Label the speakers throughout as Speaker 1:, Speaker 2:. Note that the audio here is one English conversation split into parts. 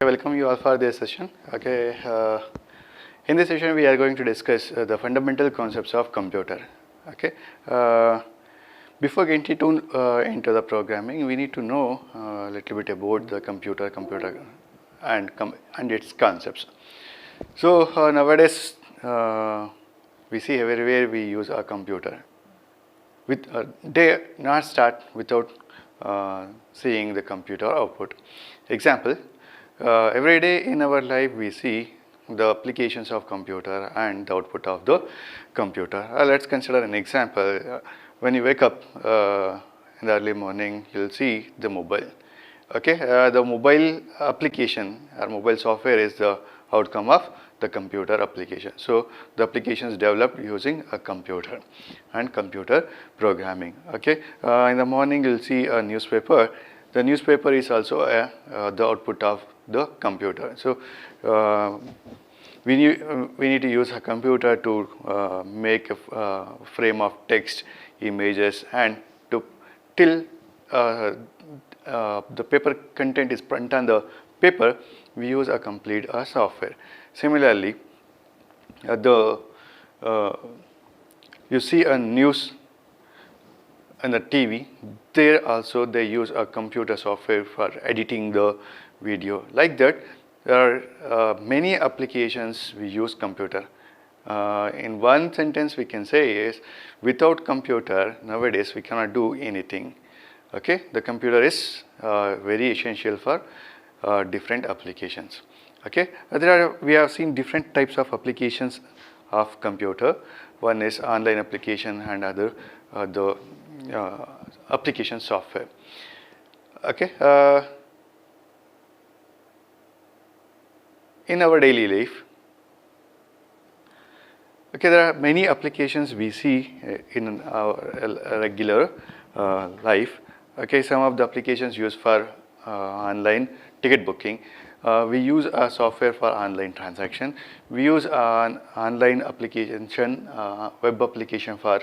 Speaker 1: welcome you all for this session. In this session we are going to discuss the fundamental concepts of computer. Before getting into the programming, we need to know a little bit about the computer and its concepts. So nowadays we see everywhere we use a computer. They not start without seeing the computer output. Example, every day in our life we see the applications of computer and the output of the computer. Let's consider an example. When you wake up in the early morning, you'll see the mobile. The mobile application or mobile software is the outcome of the computer application. So the application is developed using a computer and computer programming. In the morning you'll see a newspaper. The newspaper is also the output of the computer. So we need to use a computer to make a frame of text, images, and till the paper content is printed on the paper, we use a complete software. Similarly, you see a news on the TV. There also they use a computer software for editing the video. Like that, there are many applications we use computer. In one sentence we can say is, without computer nowadays we cannot do anything. The computer is very essential for different applications. We have seen different types of applications of computer. One is online application and other the application software. In our daily life, there are many applications we see in our regular life. Some of the applications used for online ticket booking. We use a software for online transaction. We use an online application, web application for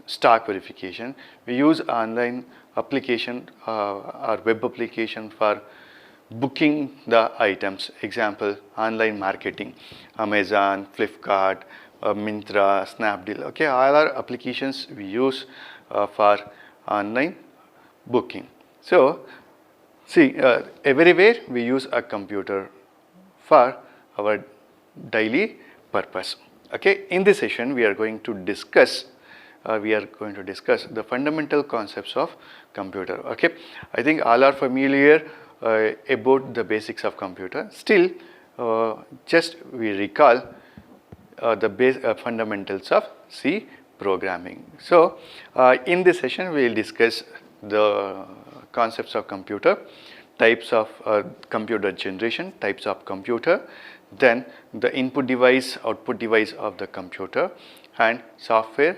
Speaker 1: stock verification. We use online application or web application for booking the items. Example, online marketing, Amazon, Flipkart, Myntra, Snapdeal. All are applications we use for online booking. So see, everywhere we use a computer for our daily purpose. In this session we are going to discuss the fundamental concepts of computer. I think all are familiar about the basics of computer. Still, just we recall the fundamentals of C programming. So in this session we will discuss the concepts of computer, types of computer generation, types of computer, then the input device, output device of the computer, and software,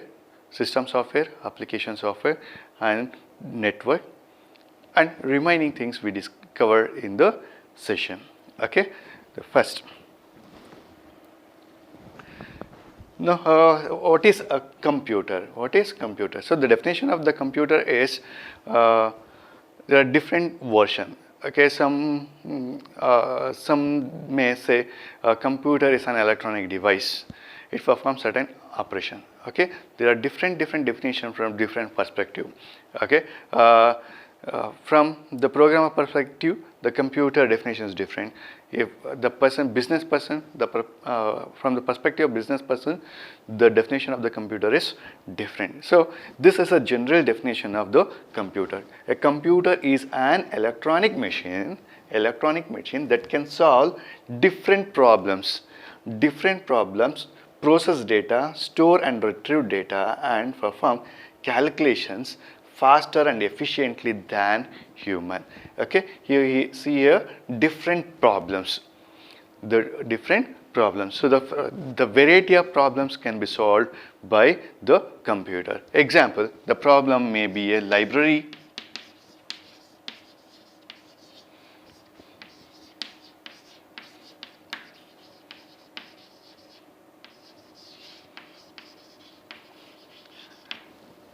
Speaker 1: system software, application software, and network, and remaining things we discover in the session. The first. Now, what is a computer? What is computer? So the definition of the computer is there are different versions. Some may say a computer is an electronic device. It performs certain operation. There are different definitions from different perspective. From the programmer perspective, the computer definition is different. If the business person, from the perspective of business person, the definition of the computer is different. So this is a general definition of the computer. A computer is an electronic machine that can solve different problems, process data, store and retrieve data, and perform calculations faster and efficiently than human. Here you see here different problems. So the variety of problems can be solved by the computer. Example, the problem may be a library.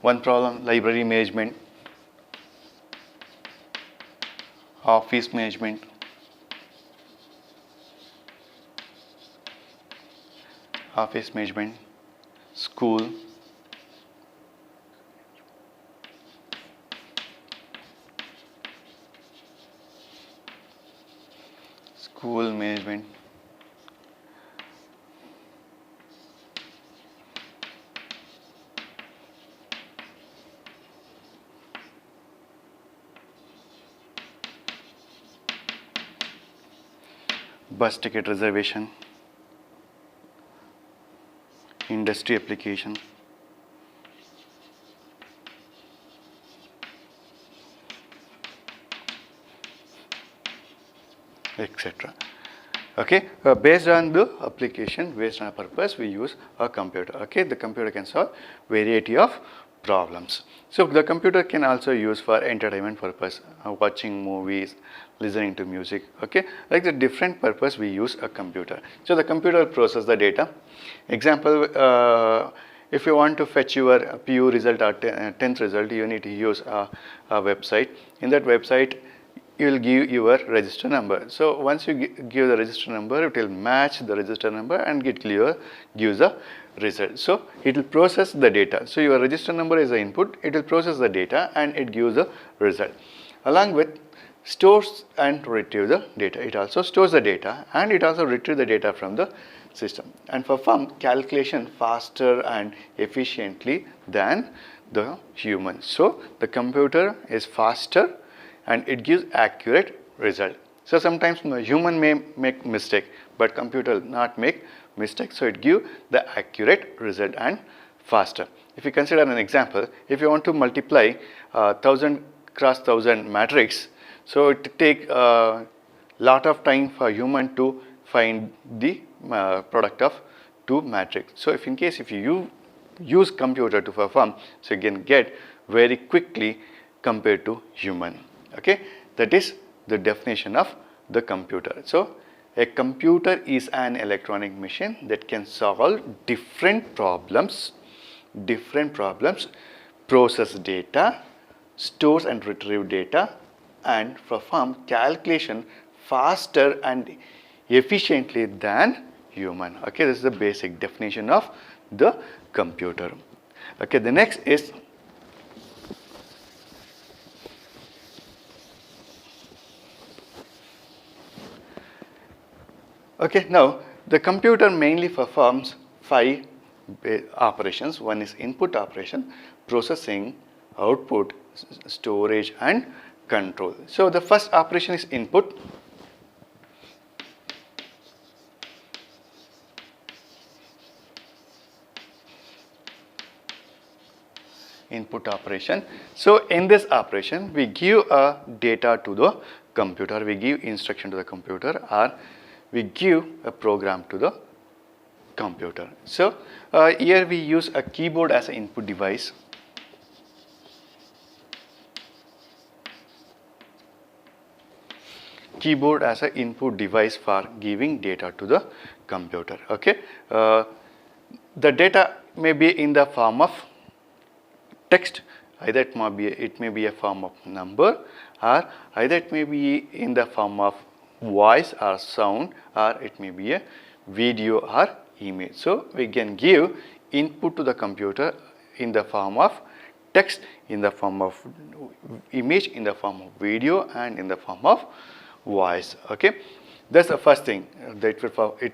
Speaker 1: One problem, library management, office management, office management, school, school management, bus ticket reservation, industry application, etc. Okay, based on the application, based on a purpose, we use a computer. Okay, the computer can solve variety of problems. So the computer can also use for entertainment purpose, watching movies, listening to music. Okay, like the different purpose we use a computer. So the computer process the data. Example, if you want to fetch your PU result or 10th result, you need to use a website. In that website, you will give your register number. So once you give the register number, it will match the register number and gives the result. So it will process the data. So your register number is the input, it will process the data and it gives the result. Along with stores and retrieve the data. It also stores the data and it also retrieves the data from the system and perform calculation faster and efficiently than the human. So the computer is faster and it gives accurate result. So sometimes the human may make mistake, but computer will not make mistake. So it gives the accurate result and faster. If you consider an example, if you want to multiply 1000 cross 1000 matrix, so it take a lot of time for human to find the product of two matrix. So if in case if you use computer to perform, so you can get very quickly compared to human. Okay, that is the definition of the computer. So a computer is an electronic machine that can solve different problems, process data, stores and retrieve data, and perform calculation faster and efficiently than human. Okay, this is the basic definition of the computer. Okay, the next is okay, now the computer mainly performs 5 operations. One is input operation, processing, output, storage and control. So the first operation is input. Input operation. So in this operation, we give a data to the computer, we give instruction to the computer, or we give a program to the computer. So here we use a keyboard as an input device. Keyboard as an input device for giving data to the computer. Okay, the data may be in the form of text, either it may be a form of number, or either it may be in the form of voice or sound, or it may be a video or image. So we can give input to the computer in the form of text, in the form of image, in the form of video and in the form of voice. Okay, that's the first thing, that it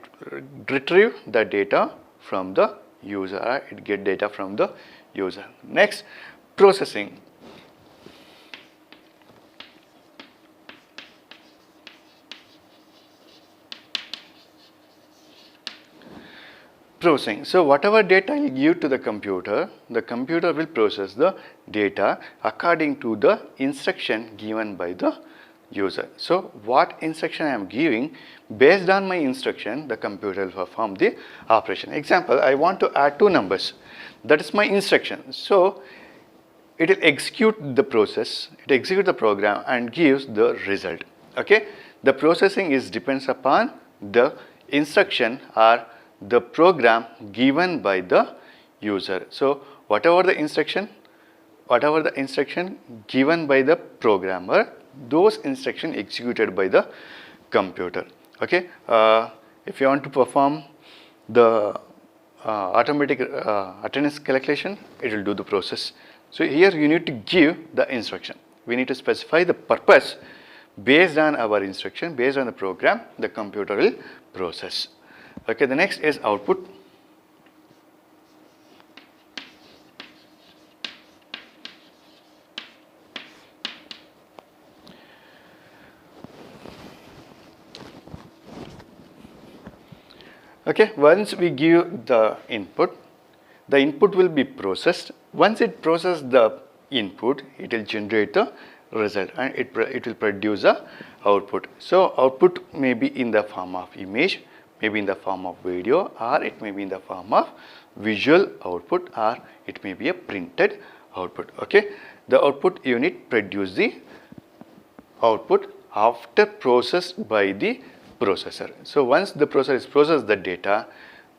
Speaker 1: retrieve the data from the user, it get data from the user. Next, processing. Processing. So whatever data you give to the computer will process the data according to the instruction given by the user. So what instruction I am giving, based on my instruction, the computer will perform the operation. Example, I want to add two numbers. That is my instruction. So it will execute the process, it executes the program and gives the result. Okay, the processing depends upon the instruction or the program given by the user. So whatever the instruction given by the programmer, those instructions executed by the computer. Okay, if you want to perform the automatic attendance calculation, it will do the process. So here you need to give the instruction. We need to specify the purpose. Based on our instruction, based on the program, the computer will process. Okay, the next is output. Okay, once we give the input will be processed. Once it processes the input, it will generate the result and it will produce a output. So output may be in the form of image, maybe in the form of video, or it may be in the form of visual output, or it may be a printed output. Okay, the output unit produce the output after processed by the processor. So once the processor is processed the data,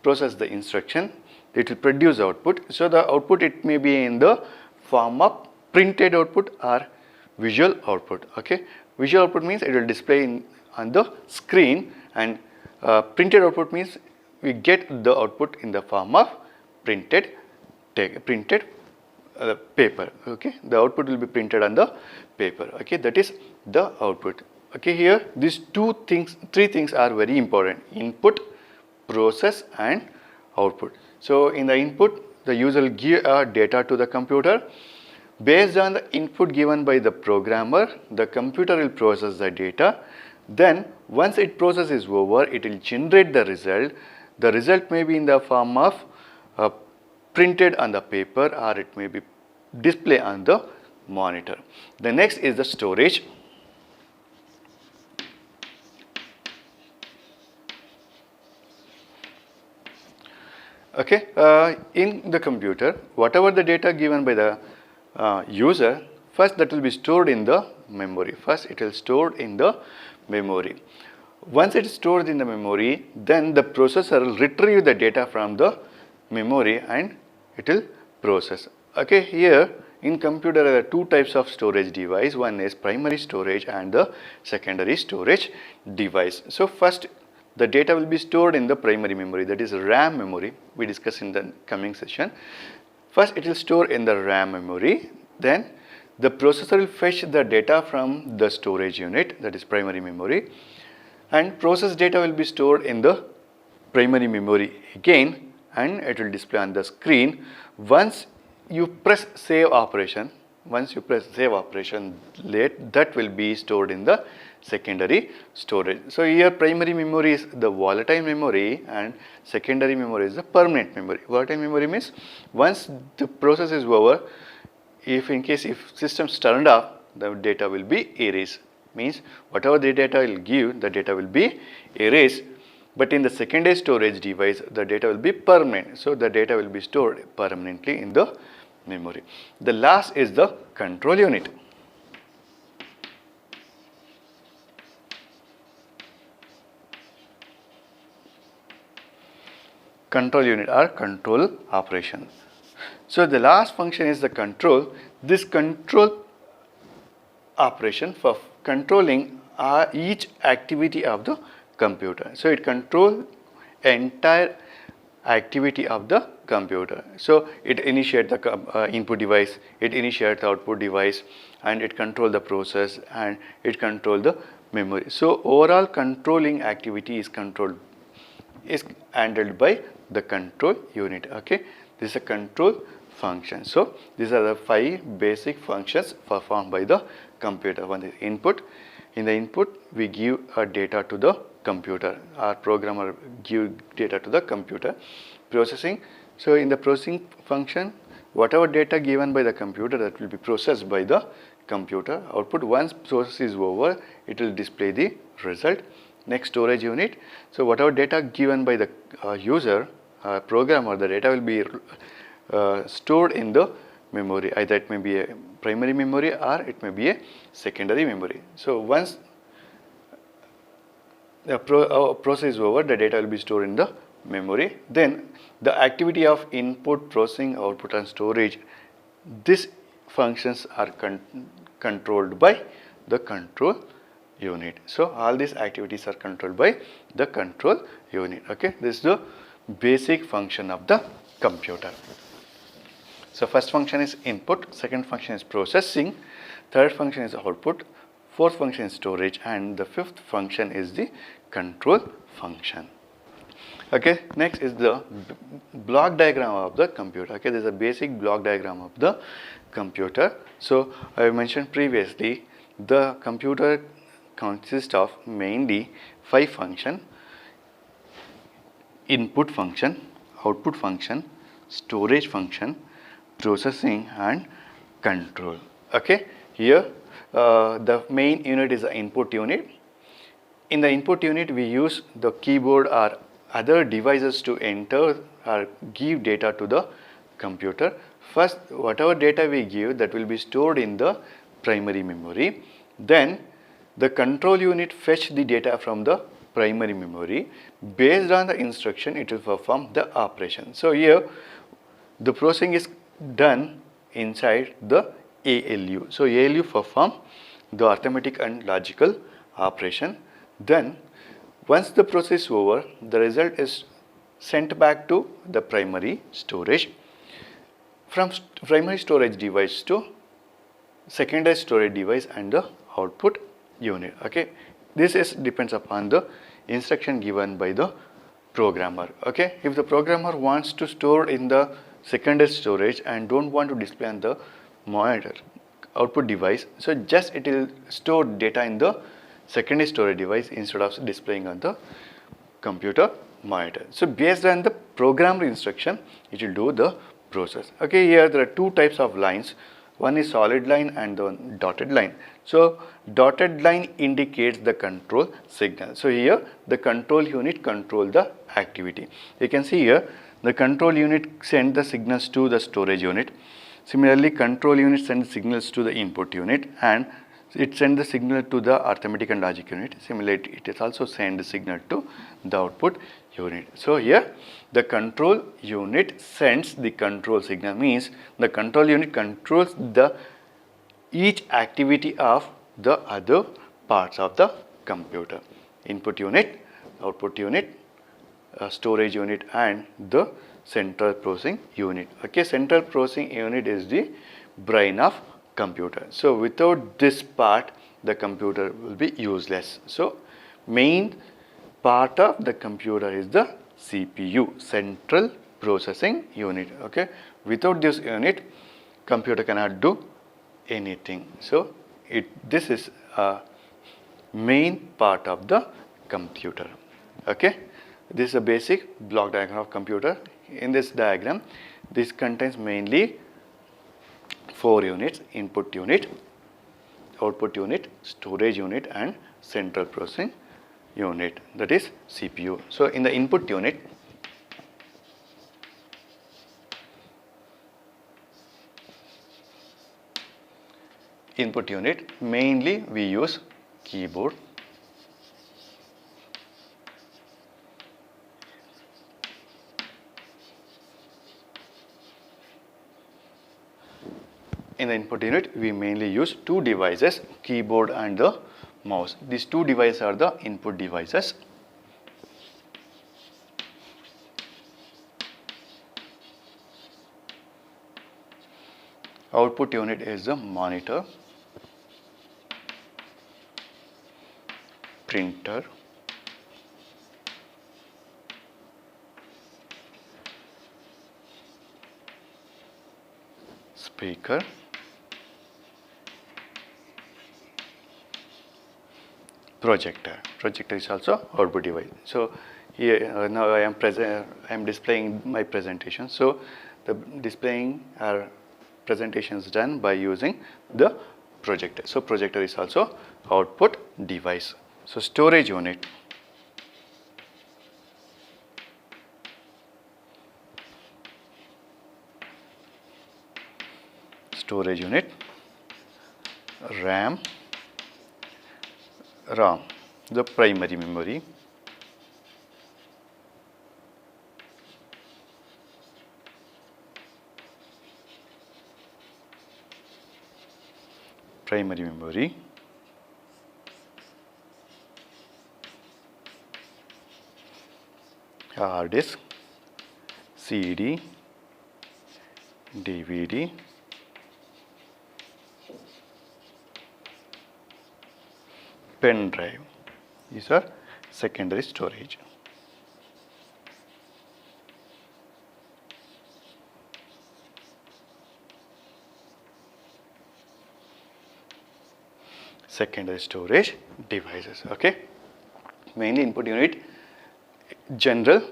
Speaker 1: process the instruction, it will produce output. So the output, it may be in the form of printed output or visual output. Okay, visual output means it will display on the screen, and printed output means we get the output in the form of printed paper. Okay, the output will be printed on the paper. Okay, that is the output. Okay, here these three things are very important: input, process, and output. So in the input, the user will give data to the computer. Based on the input given by the programmer, the computer will process the data. Then once it process is over, it will generate the result. The result may be in the form of printed on the paper, or it may be display on the monitor. The next is the storage. Okay, in the computer, whatever the data given by the user, first that will be stored in the memory. First it will stored in the memory. Once it is stored in the memory, then the processor will retrieve the data from the memory and it will process. Okay, here in computer there are two types of storage device. One is primary storage and the secondary storage device. So first the data will be stored in the primary memory, that is RAM memory. We discuss in the coming session. First it will store in the RAM memory, then the processor will fetch the data from the storage unit, that is primary memory, and process data will be stored in the primary memory again, and it will display on the screen. Once you press save operation, that will be stored in the secondary storage. So here primary memory is the volatile memory and secondary memory is the permanent memory. Volatile memory means once the process is over, if systems turned off, the data will be erased. Means whatever the data will give, the data will be erased. But in the secondary storage device, the data will be permanent. So the data will be stored permanently in the memory. The last is the control unit. Control unit or control operation. So the last function is the control. This control operation for controlling each activity of the computer. So it controls entire activity of the computer. So it initiates the input device, it initiates the output device, and it controls the process, and it controls the memory. So overall controlling activity is handled by the control unit. Okay, this is a control function. So these are the 5 basic functions performed by the computer. One is input. In the input, we give a data to the computer. Our programmer give data to the computer. Processing. So in the processing function, whatever data given by the computer, that will be processed by the computer. Output, once process is over, it will display the result. Next, storage unit. So whatever data given by the user, programmer, the data will be stored in the memory. Either it may be a primary memory or it may be a secondary memory. So once the process is over, the data will be stored in the memory. Then the activity of input, processing, output, and storage, these functions are controlled by the control unit. So all these activities are controlled by the control unit. Okay, this is the basic function of the computer. So first function is input, second function is processing, third function is output, fourth function is storage, and the fifth function is the control function. Okay, next is the block diagram of the computer. Okay, this is a basic block diagram of the computer. So I mentioned previously, the computer consists of mainly 5 functions: input function, output function, storage function, processing, and control. Okay, here the main unit is the input unit. In the input unit, we use the keyboard or other devices to enter or give data to the computer. First, whatever data we give, that will be stored in the primary memory. Then the control unit fetch the data from the primary memory. Based on the instruction, it will perform the operation. So here the processing is done inside the ALU. So ALU perform the arithmetic and logical operation. Then once the process is over, the result is sent back to the primary storage. From primary storage device to secondary storage device and the output unit. Okay, this is depends upon the instruction given by the programmer. Okay, if the programmer wants to store in the secondary storage and don't want to display on the monitor output device, so just it will store data in the secondary storage device instead of displaying on the computer monitor. So based on the programmer instruction, it will do the process. Okay, here there are two types of lines. One is solid line and the dotted line. So dotted line indicates the control signal. So here the control unit control the activity. You can see here the control unit send the signals to the storage unit. Similarly, control unit sends signals to the input unit, and it sends the signal to the arithmetic and logic unit. Similarly, it is also send the signal to the output unit. So here the control unit sends the control signal, means the control unit controls the each activity of the other parts of the computer: input unit, output unit, storage unit, and the central processing unit. Okay, central processing unit is the brain of computer. So without this part, the computer will be useless. So main part of the computer is the CPU, central processing unit. Okay, without this unit, computer cannot do anything. So this is a main part of the computer. Okay, this is a basic block diagram of computer. In this diagram, this contains mainly 4 units: input unit, output unit, storage unit, and central processing unit, that is CPU. So in the input unit, mainly we use keyboard. In the input unit, we mainly use 2 devices, keyboard and the mouse. These 2 devices are the input devices. Output unit is the monitor, printer, speaker, projector. Projector is also output device. So here now I am displaying my presentation. So the displaying our presentation is done by using the projector. So projector is also output device. So storage unit. Storage unit, RAM, ROM, the primary memory, hard disk, CD, DVD, pen drive. These are secondary storage. Secondary storage devices. Okay. Mainly input unit, general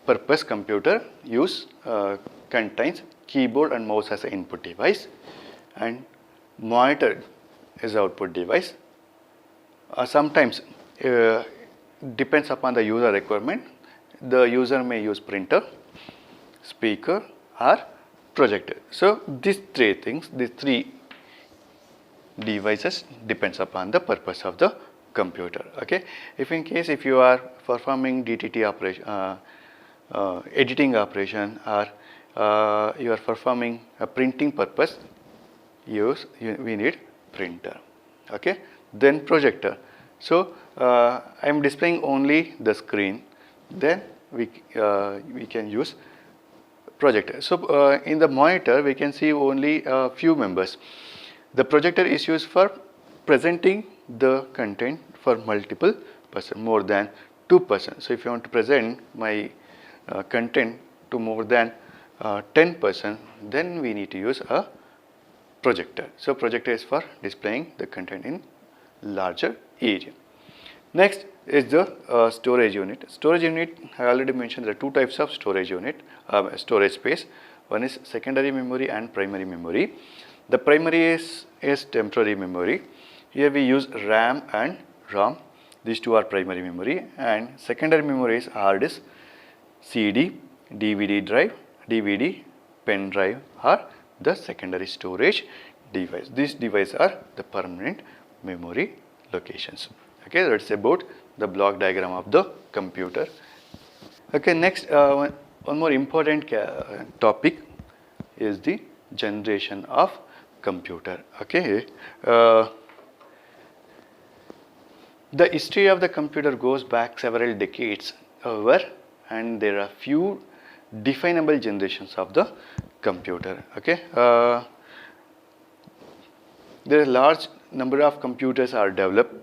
Speaker 1: purpose computer contains keyboard and mouse as an input device, and monitor is output device. Sometimes depends upon the user requirement. The user may use printer, speaker or projector. So these three devices depends upon the purpose of the computer. Okay. If you are performing DTT operation, editing operation, or you are performing a printing purpose, we need printer. Okay. Then projector. So I am displaying only the screen. Then we can use projector. So in the monitor we can see only a few members. The projector is used for presenting the content for multiple person, more than 2 persons. So if you want to present my content to more than 10 persons, then we need to use a projector. So projector is for displaying the content in larger area. Next is the storage unit. Storage unit, I already mentioned there are two types of storage unit, storage space. One is secondary memory and primary memory. The primary is temporary memory. Here we use RAM and ROM. These two are primary memory, and secondary memory is hard disk, CD, DVD drive, DVD, pen drive are the secondary storage device. These devices are the permanent memory locations. Okay, that's about the block diagram of the computer. Okay, next one more important topic is the generation of computer. Okay, the history of the computer goes back several decades over, and there are few definable generations of the computer. Okay, there are a large number of computers are developed.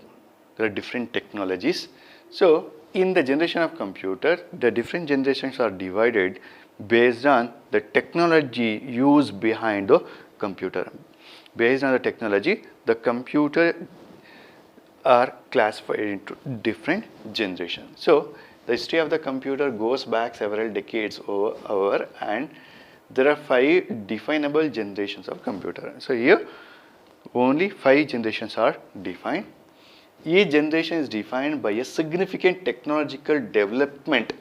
Speaker 1: There are different technologies. So in the generation of computer, the different generations are divided based on the technology used behind the computer. Based on the technology, the computer are classified into different generations. So the history of the computer goes back several decades over, and there are 5 definable generations of computer. So here only 5 generations are defined. Each generation is defined by a significant technological development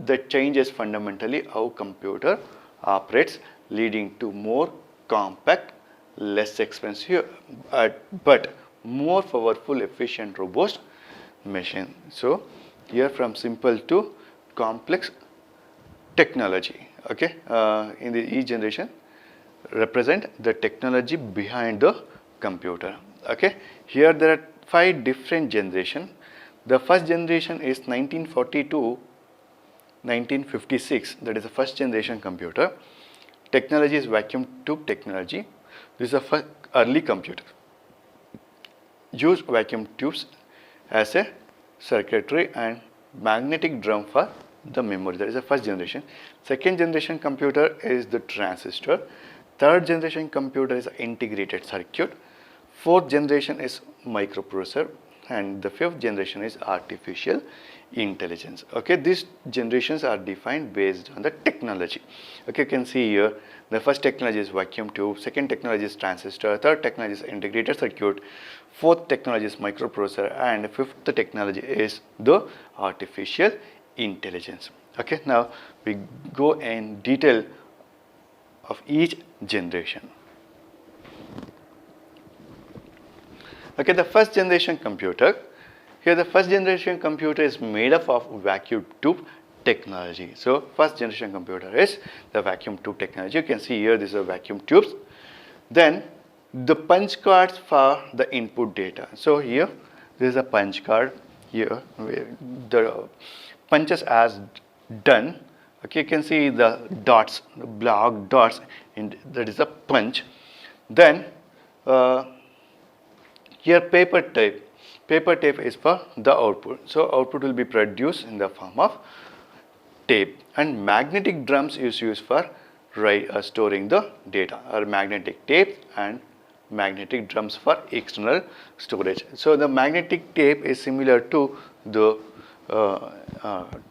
Speaker 1: that changes fundamentally how computer operates, leading to more compact, less expensive, but more powerful, efficient, robust machine. So here from simple to complex technology. Okay, in the each generation represent the technology behind the computer. Okay, here there are 5 different generations. The first generation is 1942 1956, that is the first generation computer. Technology is vacuum tube technology. This is the first early computer. Used vacuum tubes as a circuitry and magnetic drum for the memory. That is the first generation. Second generation computer is the transistor. Third generation computer is integrated circuit. Fourth generation is microprocessor, and the fifth generation is artificial intelligence. Okay, these generations are defined based on the technology. Okay, you can see here the first technology is vacuum tube, second technology is transistor, third technology is integrated circuit, fourth technology is microprocessor, and fifth technology is the artificial intelligence. Okay, now we go in detail of each generation. Okay, the first generation computer. Here the first generation computer is made up of vacuum tube technology. So first generation computer is the vacuum tube technology. You can see here these are vacuum tubes. Then the punch cards for the input data. So here this is a punch card here where the punches as done. Okay, you can see the dots, the black dots, that is a punch. Then here paper tape. Paper tape is for the output. So output will be produced in the form of tape, and magnetic drums is used for storing the data, or magnetic tape and magnetic drums for external storage. So the magnetic tape is similar to the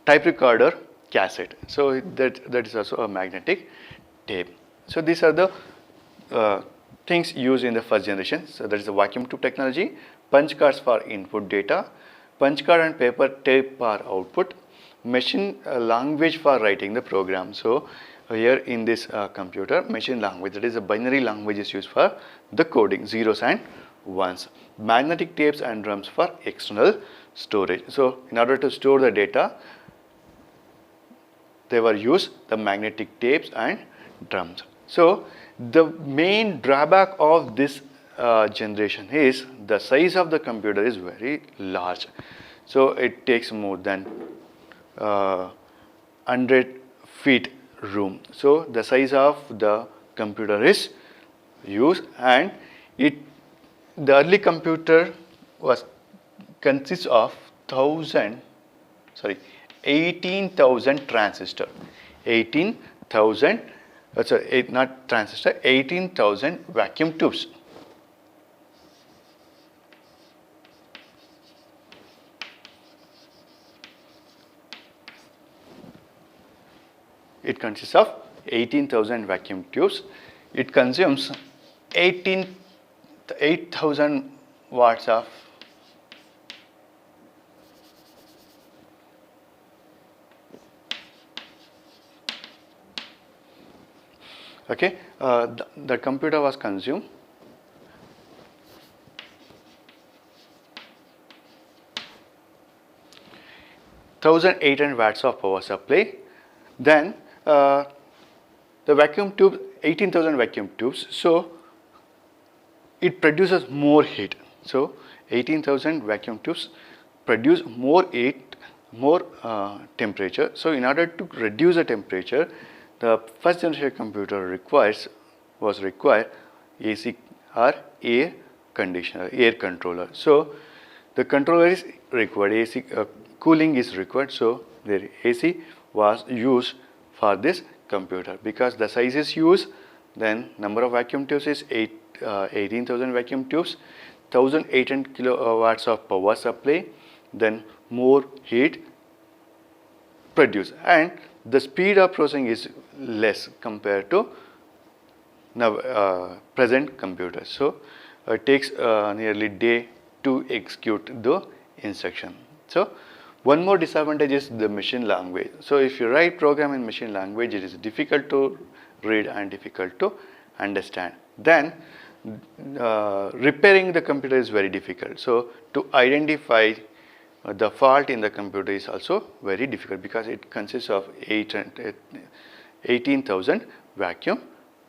Speaker 1: type recorder cassette. So that is also a magnetic tape. So these are the things used in the first generation. So that is the vacuum tube technology, punch cards for input data, punch card and paper tape for output, machine language for writing the program. So here in this computer, machine language, that is a binary language, is used for the coding, zeros and ones. Magnetic tapes and drums for external storage. So in order to store the data, they were used the magnetic tapes and drums. So the main drawback of this generation is the size of the computer is very large. So it takes more than 100 feet room. So the size of the computer is used, and the early computer was consists of 18,000 transistor, 18,000 not transistor, 18,000 vacuum tubes. It consists of 18,000 vacuum tubes. It consumes 8,000 watts of the computer was consumed 1,800 watts of power supply. Then the vacuum tube, 18,000 vacuum tubes, so it produces more heat. So 18,000 vacuum tubes produce more heat, more temperature. So in order to reduce the temperature, the first generation computer was required AC or air conditioner, air controller. So the controller is required, AC cooling is required. So the AC was used for this computer. Because the size is used, then number of vacuum tubes is 18,000 vacuum tubes, 1,800 kilowatts of power supply, then more heat produced, and the speed of processing is less compared to now present computers. So it takes nearly day to execute the instruction. So one more disadvantage is the machine language. So if you write program in machine language, it is difficult to read and difficult to understand. Then repairing the computer is very difficult. So to identify the fault in the computer is also very difficult, because it consists of 18,000 vacuum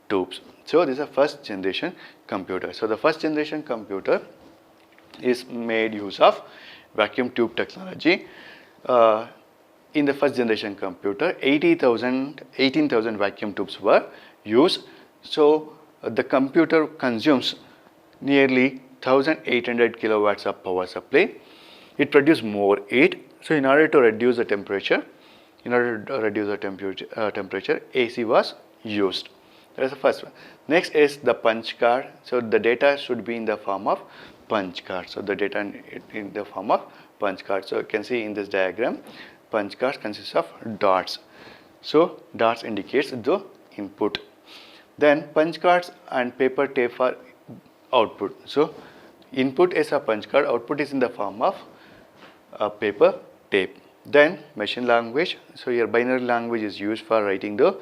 Speaker 1: tubes. So this is a first generation computer. So the first generation computer is made use of vacuum tube technology. In the first generation computer, 18,000 vacuum tubes were used. So the computer consumes nearly 1,800 kilowatts of power supply. It produces more heat. So in order to reduce the temperature, AC was used. That is the first one. Next is the punch card. So the data should be in the form of punch card. So the data in the form of punch card. So you can see in this diagram, punch cards consists of dots. So dots indicates the input. Then punch cards and paper tape for output. So input is a punch card, output is in the form of a paper tape. Then machine language. So your binary language is used for writing the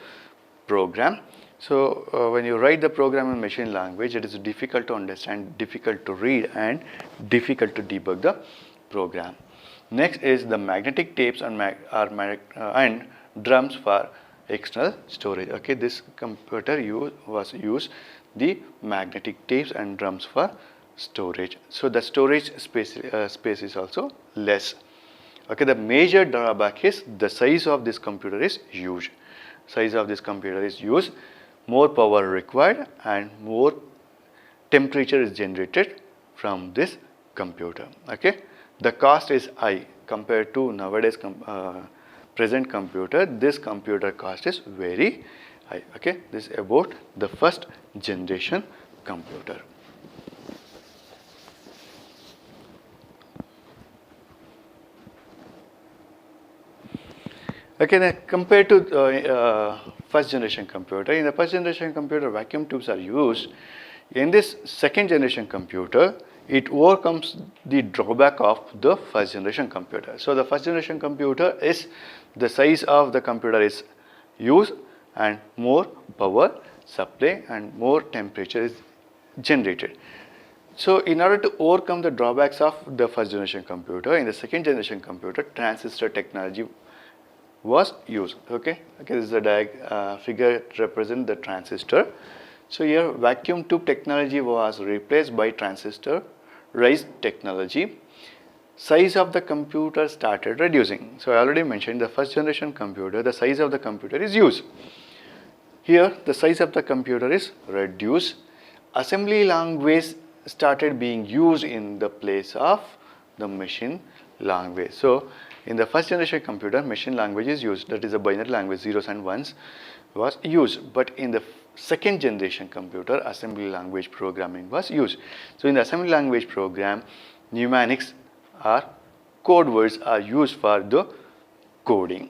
Speaker 1: program. So when you write the program in machine language, it is difficult to understand, difficult to read, and difficult to debug the program. Next is the magnetic tapes and drums for external storage. Okay, this computer was used the magnetic tapes and drums for storage. So the storage space is also less. Okay, the major drawback is the size of this computer is huge. Size of this computer is huge, more power required and more temperature is generated from this computer. Okay, the cost is high compared to nowadays present computer. This computer cost is very high. Okay, this is about the first generation computer. Okay, then compared to first generation computer, in the first generation computer vacuum tubes are used. In this second generation computer, it overcomes the drawback of the first generation computer. So the first generation computer is the size of the computer is used and more power supply and more temperature is generated. So in order to overcome the drawbacks of the first generation computer, in the second generation computer, transistor technology was used. Okay, this is the figure represent the transistor. So here vacuum tube technology was replaced by transistorized technology. Size of the computer started reducing. So I already mentioned the first generation computer, the size of the computer is used. Here the size of the computer is reduced. Assembly language started being used in the place of the machine language. So in the first generation computer, machine language is used, that is a binary language, zeros and ones was used. But in the second generation computer, assembly language programming was used. So in the assembly language program, mnemonics or code words are used for the coding.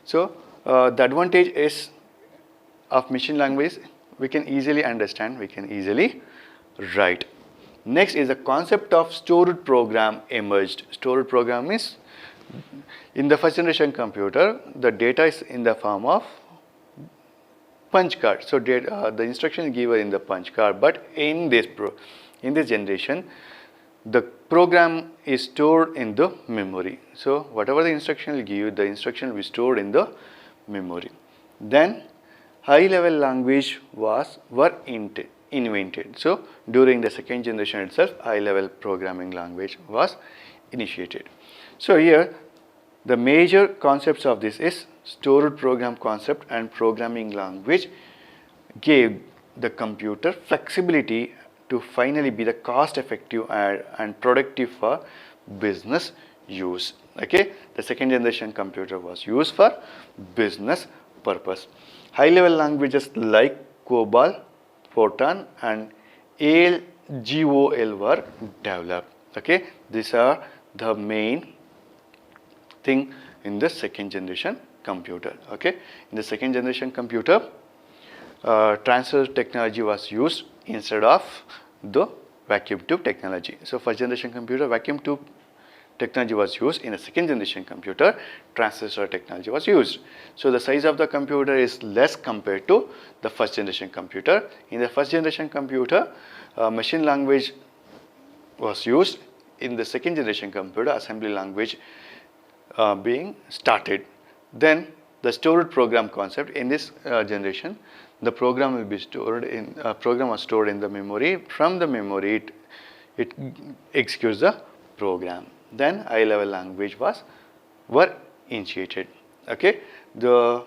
Speaker 1: So the advantage is of machine language, we can easily understand, we can easily write. Next is the concept of stored program emerged. Stored program is, in the first generation computer, the data is in the form of punch card. So the instruction is given in the punch card, but in this generation, the program is stored in the memory. So whatever the instruction will give you, the instruction will be stored in the memory. Then high level language were invented. So during the second generation itself, high level programming language was initiated. So here the major concepts of this is stored program concept and programming language gave the computer flexibility to finally be the cost effective and productive for business use. Okay, the second generation computer was used for business purpose. High level languages like COBOL, Fortran and ALGOL were developed. Okay, these are the main thing in the second generation computer. Okay, in the second generation computer, transistor technology was used instead of the vacuum tube technology. So first generation computer, vacuum tube technology was used. In a second generation computer, transistor technology was used. So the size of the computer is less compared to the first generation computer. In the first generation computer, machine language was used. In the second generation computer, assembly language being started. Then the stored program concept, in this generation, the program will be stored in program was stored in the memory. From the memory, it executes the program. Then high level language were initiated. Okay, the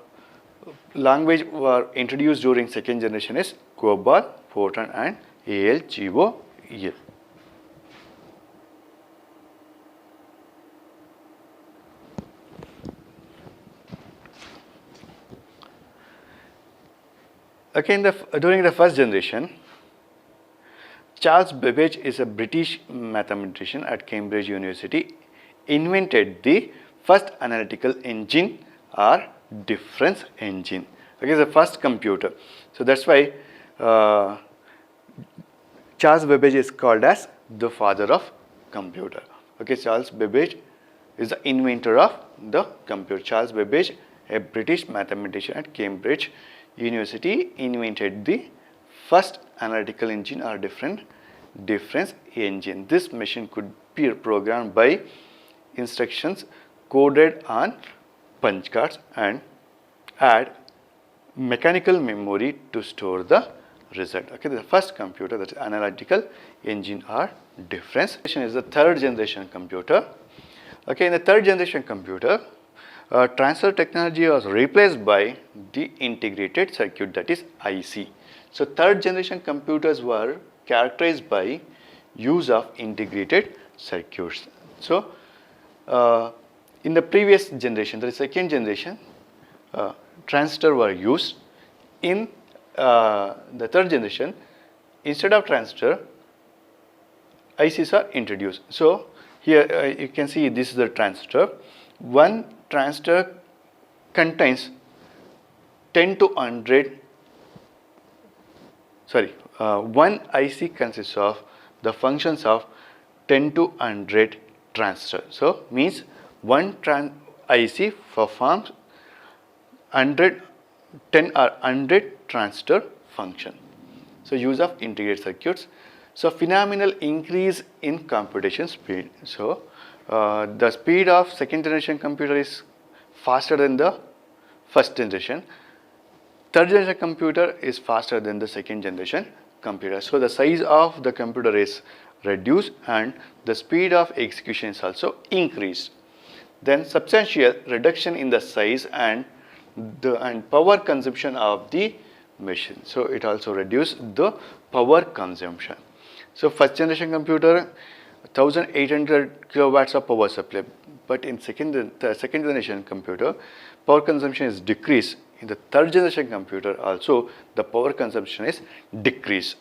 Speaker 1: language were introduced during second generation is COBOL, Fortran and ALGOL. Okay, during the first generation, Charles Babbage is a British mathematician at Cambridge University, invented the first analytical engine or difference engine. Okay, the first computer. So that's why Charles Babbage is called as the father of computer. Okay, Charles Babbage is the inventor of the computer. Charles Babbage, a British mathematician at Cambridge University, invented the first analytical engine or difference engine. This machine could be programmed by instructions coded on punch cards and add mechanical memory to store the result. Okay, the first computer, that is analytical engine or difference. Is the third generation computer. Okay, in the third generation computer, transistor technology was replaced by the integrated circuit, that is IC. So third generation computers were characterized by use of integrated circuits. So in the previous generation, the second generation, transistor were used. In the third generation, instead of transistor, ICs are introduced. So here you can see this is the transistor. One transistor contains 10 to 100, one IC consists of the functions of 10 to 100 transistors. So means one IC performs 100, 10 or 100 transistor function. So use of integrated circuits. So phenomenal increase in computation speed. So the speed of second generation computer is faster than the first generation. Third generation computer is faster than the second generation computer. So the size of the computer is reduced and the speed of execution is also increased. Then substantial reduction in the size and power consumption of the machine. So it also reduced the power consumption. So first generation computer 1800 kilowatts of power supply, but in second generation computer power consumption is decreased. In the third generation computer also the power consumption is decreased.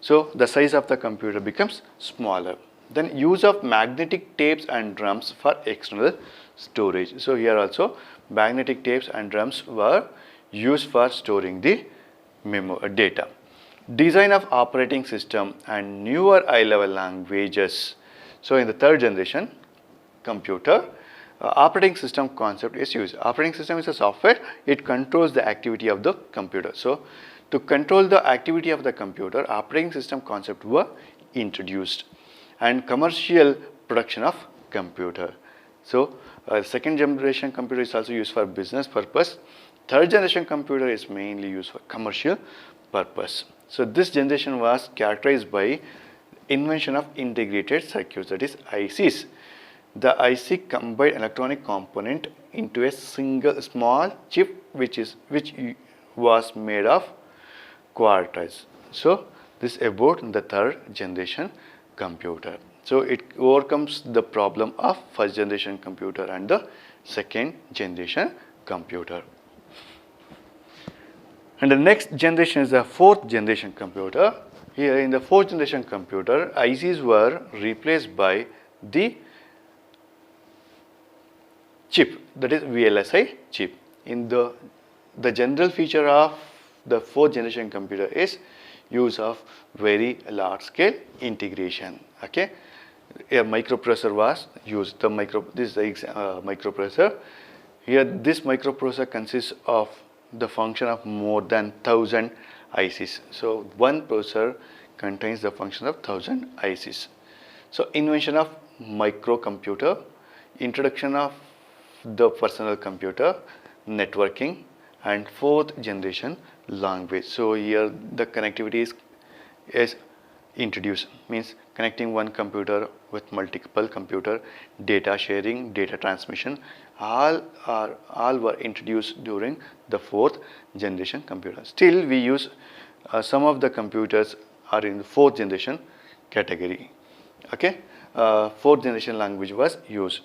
Speaker 1: So the size of the computer becomes smaller. Then use of magnetic tapes and drums for external storage. So here also magnetic tapes and drums were used for storing the data. Design of operating system and newer high-level languages. So in the third generation computer, operating system concept is used. Operating system is a software. It controls the activity of the computer. So to control the activity of the computer, operating system concept were introduced, and commercial production of computer. So second generation computer is also used for business purpose. Third generation computer is mainly used for commercial purpose. So this generation was characterized by invention of integrated circuits, that is ICs. The IC combined electronic component into a single small chip which was made of quarters. So this about the third generation computer. So it overcomes the problem of first generation computer and the second generation computer. And the next generation is the fourth generation computer. Here in the fourth generation computer, ICs were replaced by the chip, that is VLSI chip. In the general feature of the fourth generation computer is use of very large scale integration. Okay, a microprocessor was used. This is the microprocessor. Here this microprocessor consists of the function of more than 1000 ICs. So one processor contains the function of 1000 ICs. So invention of microcomputer, introduction of the personal computer, networking, and fourth generation language. So here the connectivity is introduced, means connecting one computer with multiple computer, data sharing, data transmission, all were introduced during the fourth generation computer. Still we use some of the computers are in the fourth generation category. Okay, fourth generation language was used.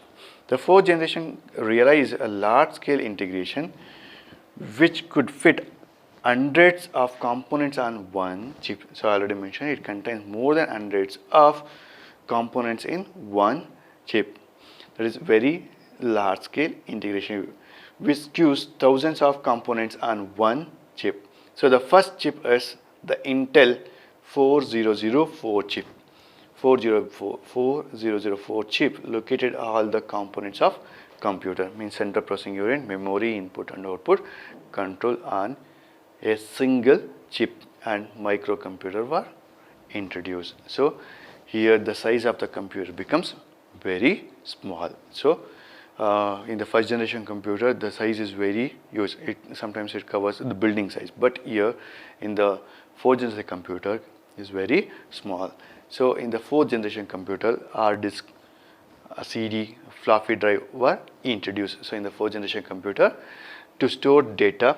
Speaker 1: The fourth generation realized a large scale integration which could fit hundreds of components on one chip. So I already mentioned it contains more than hundreds of components in one chip. That is very large scale integration which gives thousands of components on one chip. So the first chip is the Intel 4004 chip. 4004 chip located all the components of computer, means central processing unit, memory, input and output, control on a single chip, and microcomputer were introduced. So here the size of the computer becomes very small. So in the first generation computer the size is very huge. Sometimes it covers the building size, but here in the fourth generation computer is very small. So in the fourth generation computer, hard disk a CD, floppy drive were introduced. So in the fourth generation computer, to store data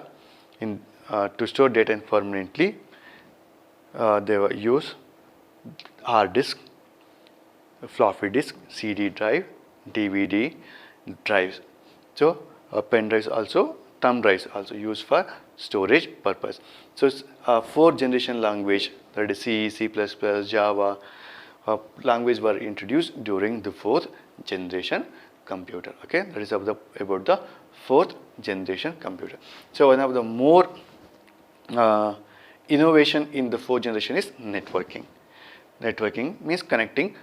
Speaker 1: in permanently, they were use hard disk, floppy disk, CD drive, DVD drives. So pen drives also, thumb drives also used for storage purpose. So fourth generation language, that is C, C++, Java language were introduced during the fourth generation computer. Okay, that is about the fourth generation computer. So one of the more innovation in the fourth generation is networking. Networking means connecting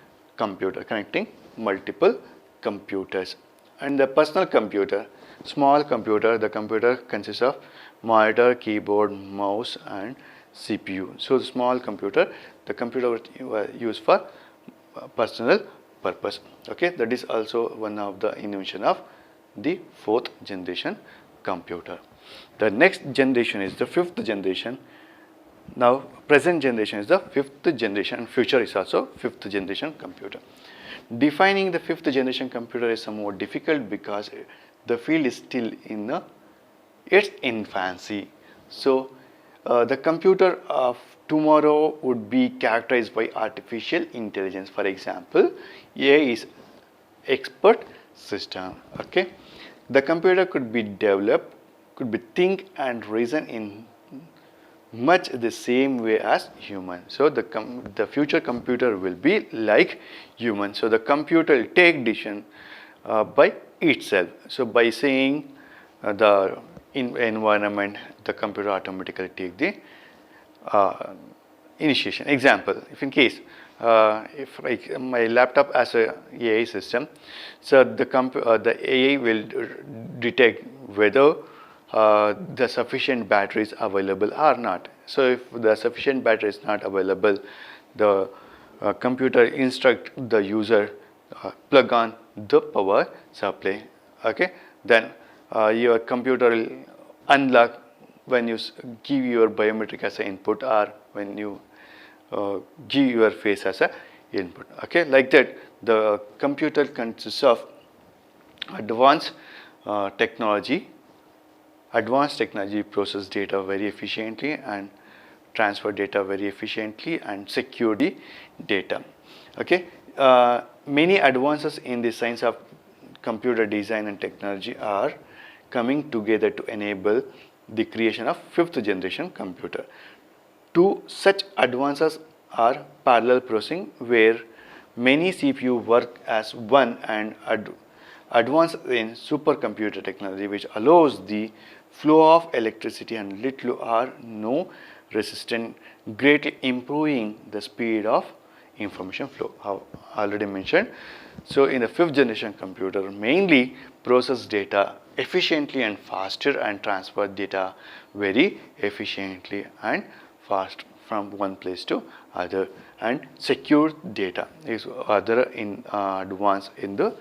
Speaker 1: multiple computers. And the personal computer, small computer, the computer consists of monitor, keyboard, mouse and CPU. So the small computer, the computer was used for personal purpose. Okay, that is also one of the invention of the fourth generation computer. The next generation is the fifth generation. Now present generation is the fifth generation and future is also fifth generation computer. Defining the fifth generation computer is somewhat difficult because the field is still in its infancy. So the computer of tomorrow would be characterized by artificial intelligence. For example, AI is expert system. Okay, the computer could be developed, could be think and reason in much the same way as human. So the future computer will be like human. So the computer will take decision by itself. So by saying the environment, the computer automatically take the initiation. Example, if in case if like my laptop has a AI system, so the AI will detect whether the sufficient battery is available or not. So if the sufficient battery is not available, the computer instruct the user plug on the power supply. Okay, then your computer will unlock when you give your biometric as an input or when you give your face as an input. Okay, like that the computer consists of advanced technology process data very efficiently and transfer data very efficiently and secure the data. Okay, many advances in the science of computer design and technology are coming together to enable the creation of fifth generation computer. Two such advances are parallel processing, where many CPU work as one, and advance in supercomputer technology, which allows the flow of electricity and little or no resistance, greatly improving the speed of information flow. How already mentioned. So in the fifth generation computer, mainly process data efficiently and faster and transfer data very efficiently and fast from one place to other, and secure data is other in advance in the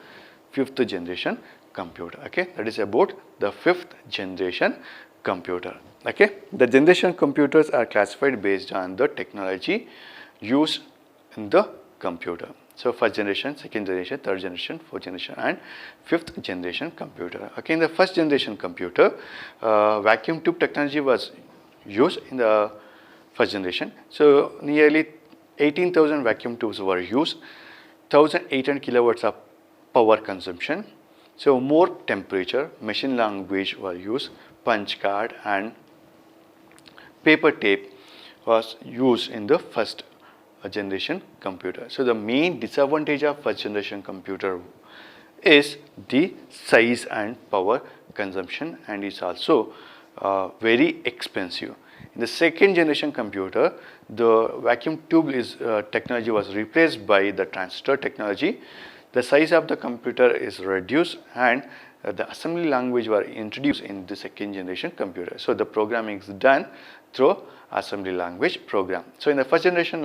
Speaker 1: fifth generation computer. Okay, that is about the fifth generation computer. Okay, the generation computers are classified based on the technology used in the computer. So first generation, second generation, third generation, fourth generation and fifth generation computer. Okay, in the first generation computer, vacuum tube technology was used in the first generation. So nearly 18,000 vacuum tubes were used, 1,800 kilowatts of power consumption. So more temperature, machine language were used, punch card and paper tape was used in the first generation computer. So the main disadvantage of first generation computer is the size and power consumption, and is also very expensive. In the second generation computer, the vacuum tube technology was replaced by the transistor technology. The size of the computer is reduced and the assembly language were introduced in the second generation computer. So the programming is done through assembly language program. So in the first generation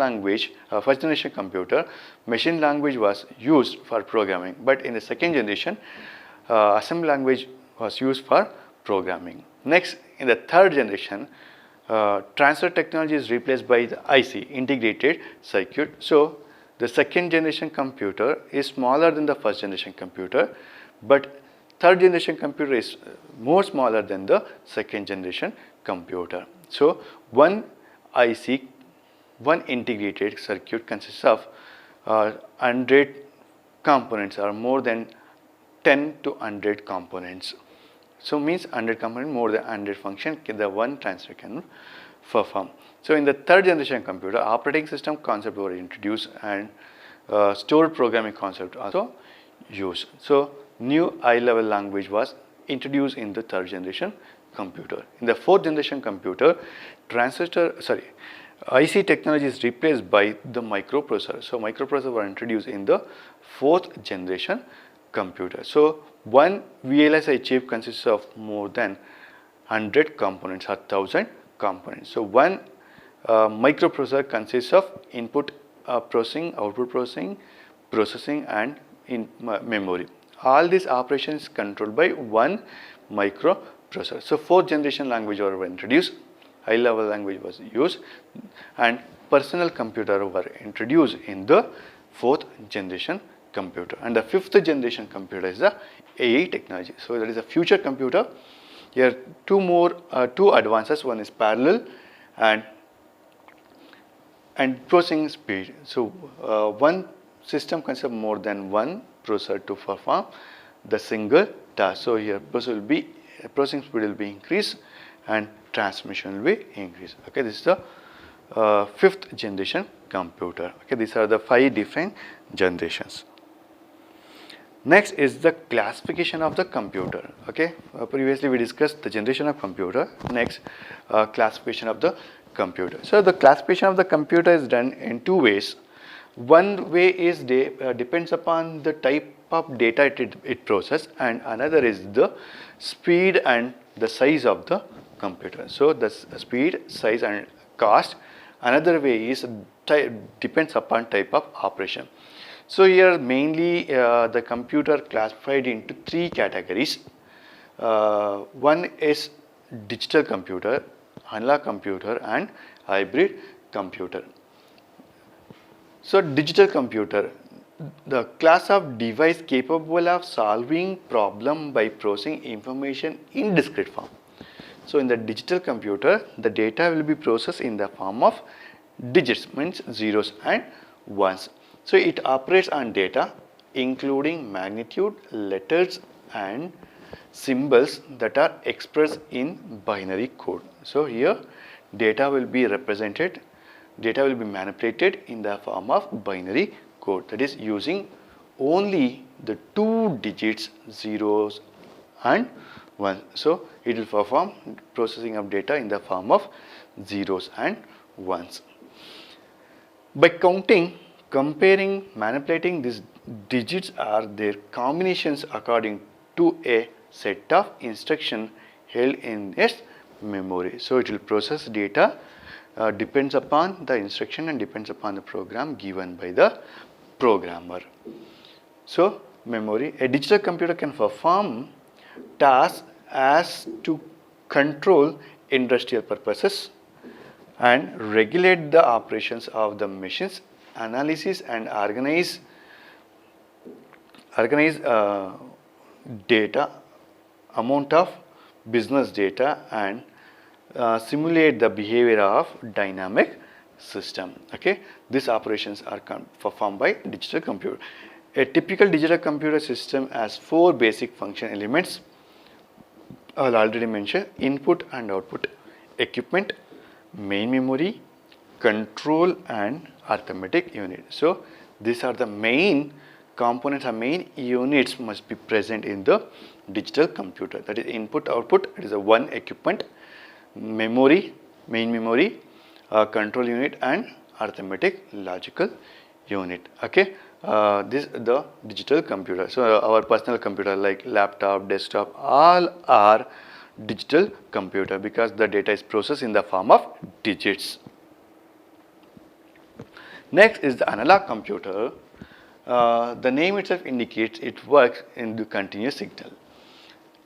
Speaker 1: computer, machine language was used for programming, but in the second generation, assembly language was used for programming. Next, in the third generation, transistor technology is replaced by the IC, integrated circuit. So the second generation computer is smaller than the first generation computer, but third generation computer is more smaller than the second generation computer. So one IC, one integrated circuit consists of 100 components or more than 10 to 100 components. So means 100 components, more than 100 function the one transistor can perform. So in the third generation computer, operating system concept were introduced and stored programming concept also used. So new high-level language was introduced in the third generation computer. In the fourth generation computer, IC technology is replaced by the microprocessor. So microprocessor were introduced in the fourth generation computer. So one VLSI chip consists of more than 100 components or 1000 components. So one microprocessor consists of input processing, output processing and memory. All these operations controlled by one microprocessor. So fourth generation language were introduced, high level language was used, and personal computer were introduced in the fourth generation computer. And the fifth generation computer is the AI technology. So that is a future computer. Here two advances. One is parallel and processing speed. So one system consists of more than one processor to perform the single task. So here processing speed will be increased and transmission will be increased. Okay, this is the fifth generation computer. Okay, these are the 5 different generations. Next is the classification of the computer. Okay, previously we discussed the generation of computer. Next, classification of the computer. So the classification of the computer is done in 2 ways. One way is depends upon the type of data it processes, and another is the speed and the size of the computer. So the speed, size and cost. Another way is depends upon type of operation. So here mainly the computer classified into 3 categories. One is digital computer, analog computer and hybrid computer. So digital computer, the class of device capable of solving problem by processing information in discrete form. So in the digital computer, the data will be processed in the form of digits, means zeros and ones. So it operates on data including magnitude, letters and symbols that are expressed in binary code. So here data will be manipulated in the form of binary code, that is using only the 2 digits, zeros and 1. So it will perform processing of data in the form of zeros and ones. By comparing, manipulating these digits or their combinations according to a set of instructions held in its memory. So it will process data depends upon the instruction and depends upon the program given by the programmer. So memory, a digital computer can perform tasks as to control industrial purposes and regulate the operations of the machines, analysis and organize data, amount of business data and simulate the behavior of dynamic system. Okay, these operations are performed by digital computer. A typical digital computer system has 4 basic function elements. I already mentioned: input and output equipment, main memory, control and arithmetic unit. So these are the main components or main units must be present in the digital computer. That is input, output, it is a one equipment, memory, main memory, control unit and arithmetic logical unit. Okay, this is the digital computer. So our personal computer like laptop, desktop, all are digital computer because the data is processed in the form of digits. Next is the analog computer. The name itself indicates it works in the continuous signal.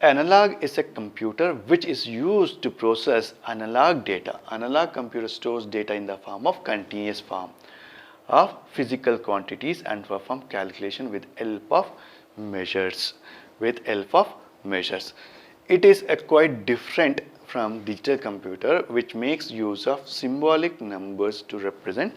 Speaker 1: Analog is a computer which is used to process analog data. Analog computer stores data in the form of continuous form. of physical quantities and perform calculation with help of measures. It is quite different from digital computer, which makes use of symbolic numbers to represent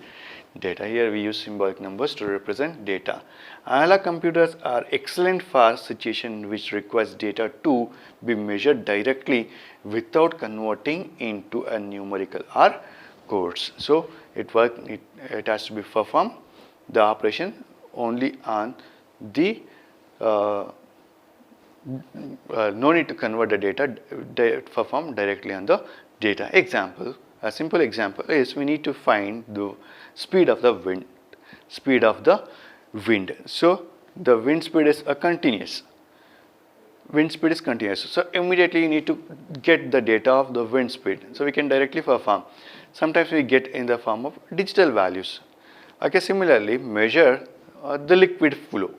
Speaker 1: data. Here we use symbolic numbers to represent data. Analog computers are excellent for situation which requires data to be measured directly without converting into a numerical or codes. So it has to be perform the operation only on the no need to convert the data, perform directly on the data. Example, a simple example is we need to find the speed of the wind. So the wind speed is continuous. So immediately you need to get the data of the wind speed. So we can directly perform. Sometimes we get in the form of digital values. Okay, similarly measure the liquid flow,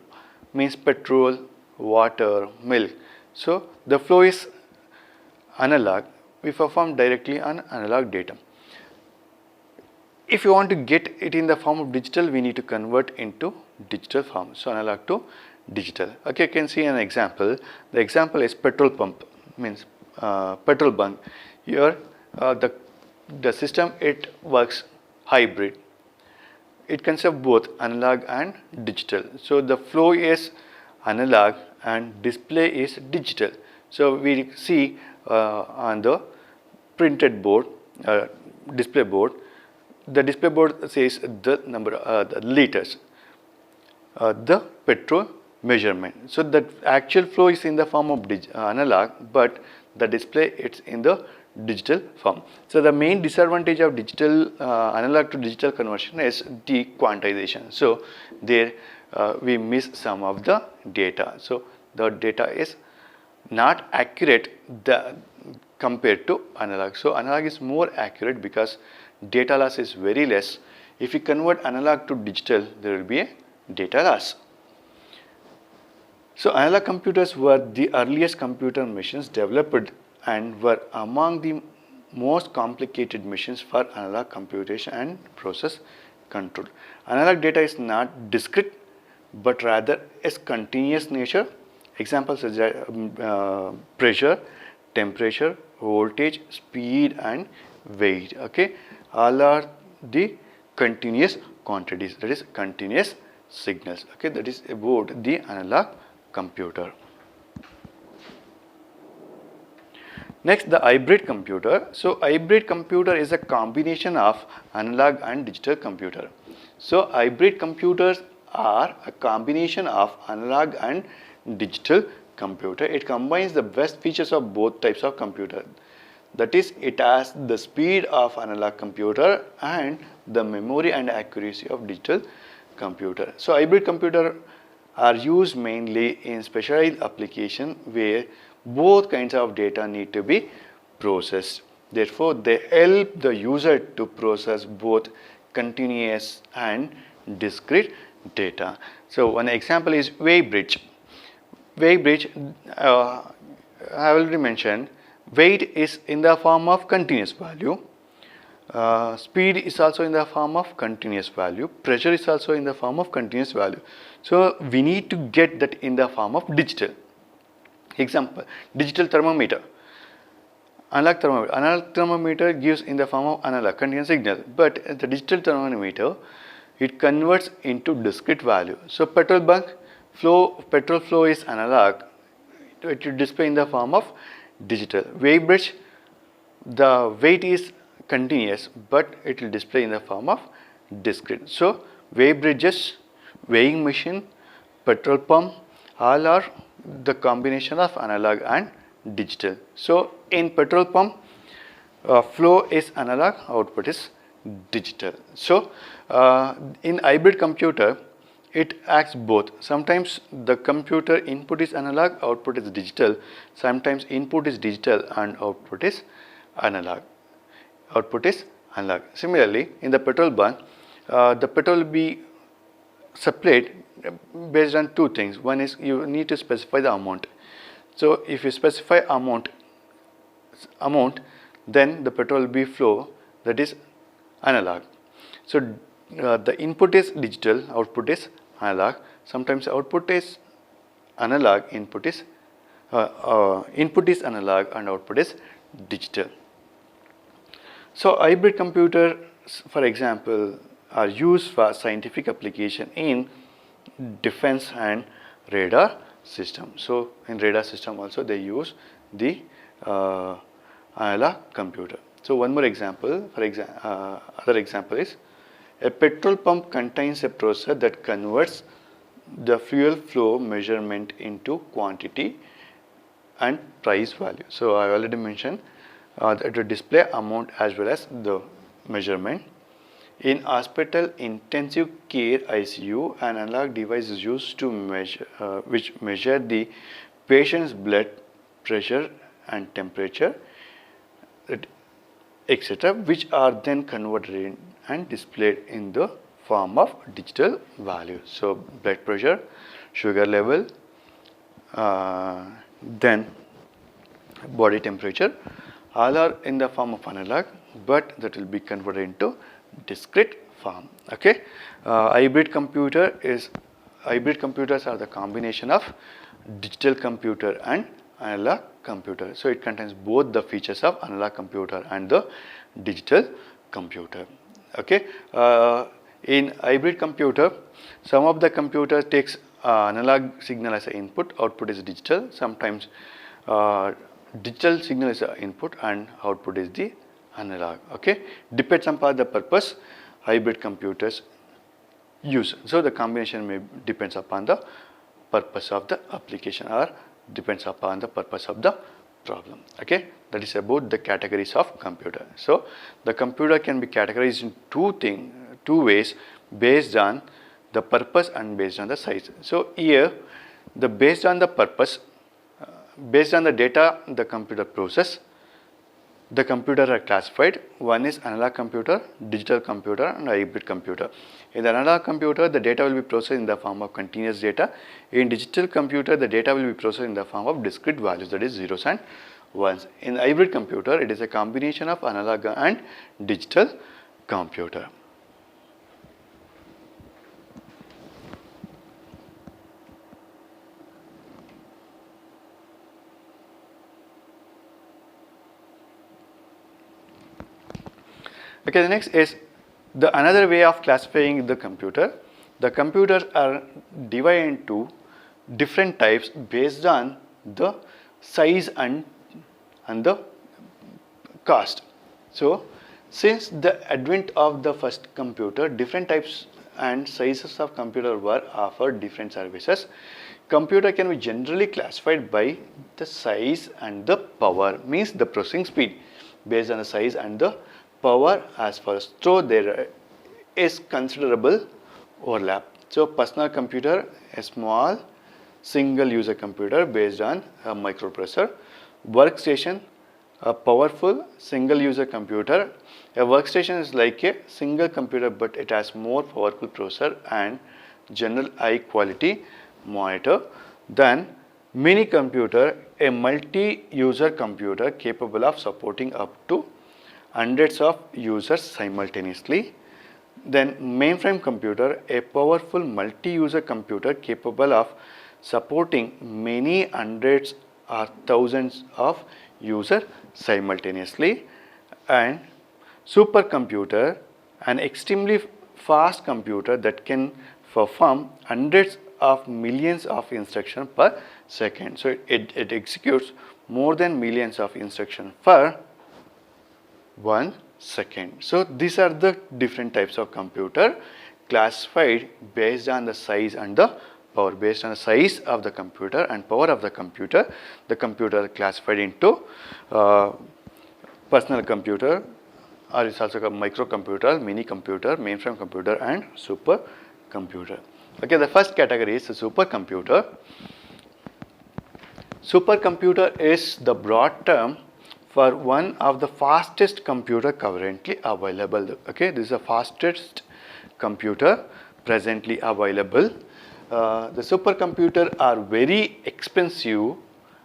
Speaker 1: means petrol, water, milk. So the flow is analog. We perform directly on analog data. If you want to get it in the form of digital, we need to convert into digital form. So analog to digital. Okay, you can see an example. The example is petrol pump, means petrol bunk. Here the system, it works hybrid. It consists of both analog and digital. So the flow is analog and display is digital. So we see on the printed board, display board, the display board says the number, the liters, the petrol measurement. So the actual flow is in the form of analog, but the display it's in the digital form. So the main disadvantage of digital analog to digital conversion is the quantization. So there we miss some of the data. So the data is not accurate compared to analog. So analog is more accurate because data loss is very less. If you convert analog to digital, there will be a data loss. So analog computers were the earliest computer machines developed and were among the most complicated machines for analog computation and process control. Analog data is not discrete but rather is continuous nature. Examples such as pressure, temperature, voltage, speed and weight. Okay, all are the continuous quantities, that is continuous signals. Okay, that is about the analog computer. Next, the hybrid computer. So hybrid computer is a combination of analog and digital computer. So hybrid computers are a combination of analog and digital computer. It combines the best features of both types of computer. That is, it has the speed of analog computer and the memory and accuracy of digital computer. So hybrid computer are used mainly in specialized application where both kinds of data need to be processed. Therefore, they help the user to process both continuous and discrete data. So one example is wave bridge. Wave bridge, I already mentioned, weight is in the form of continuous value. Speed is also in the form of continuous value. Pressure is also in the form of continuous value. So we need to get that in the form of digital. Example, digital thermometer. Analog thermometer gives in the form of analog continuous signal, but the digital thermometer, it converts into discrete value. So petrol flow is analog. It will display in the form of digital. Wave bridge, the weight is continuous, but it will display in the form of discrete. So wave bridges, weighing machine, petrol pump, all are the combination of analog and digital. So in petrol pump, flow is analog, output is digital. So in hybrid computer, it acts both. Sometimes the computer input is analog, output is digital. Sometimes input is digital and output is analog. Similarly, in the petrol bunk, the petrol will be supplied based on two things. One is you need to specify the amount. So if you specify amount, then the petrol will be flow, that is analog. So the input is digital, output is analog. Sometimes output is analog, input is analog and output is digital. So hybrid computers, for example, are used for scientific application in defense and radar system. So in radar system also they use the analog computer. So one more example, other example is a petrol pump contains a processor that converts the fuel flow measurement into quantity and price value. So I already mentioned that to display amount as well as the measurement. In hospital intensive care ICU, an analog device is used to measure, which measure the patient's blood pressure and temperature, etc., which are then converted in and displayed in the form of digital value. So blood pressure, sugar level, then body temperature, all are in the form of analog, but that will be converted into discrete form. Okay, hybrid computers are the combination of digital computer and analog computer. So it contains both the features of analog computer and the digital computer. Okay, in hybrid computer, some of the computer takes analog signal as an input, output is digital. Sometimes digital signal is an input and output is the analog. Okay, depends upon the purpose hybrid computers use. So the combination may depends upon the purpose of the application or depends upon the purpose of the problem. Okay, that is about the categories of computer. So the computer can be categorized in two ways, based on the purpose and based on the size. So here, the based on the purpose, based on the data the computer process, the computer are classified. One is analog computer, digital computer and hybrid computer. In the analog computer, the data will be processed in the form of continuous data. In digital computer, the data will be processed in the form of discrete values, that is zeros and ones. In hybrid computer, it is a combination of analog and digital computer. Okay, the next is another way of classifying the computer. The computers are divided into different types based on the size and the cost. So since the advent of the first computer, different types and sizes of computer were offered different services. Computer can be generally classified by the size and the power, means the processing speed based on the size and the power as first. So there is considerable overlap. So personal computer, a small single user computer based on a microprocessor. Workstation, a powerful single user computer. A workstation is like a single computer but it has more powerful processor and general high quality monitor. Then mini computer, a multi-user computer capable of supporting up to hundreds of users simultaneously. Then mainframe computer, a powerful multi-user computer capable of supporting many hundreds or thousands of users simultaneously. And supercomputer, an extremely fast computer that can perform hundreds of millions of instructions per second. So it executes more than millions of instructions per 1 second. So these are the different types of computer classified based on the size and the power. Based on the size of the computer and power of the computer are classified into personal computer, or it's also called microcomputer, mini computer, mainframe computer and supercomputer. Okay, the first category is the supercomputer. Supercomputer is the broad term for one of the fastest computer currently available. Okay, this is the fastest computer presently available. The supercomputer are very expensive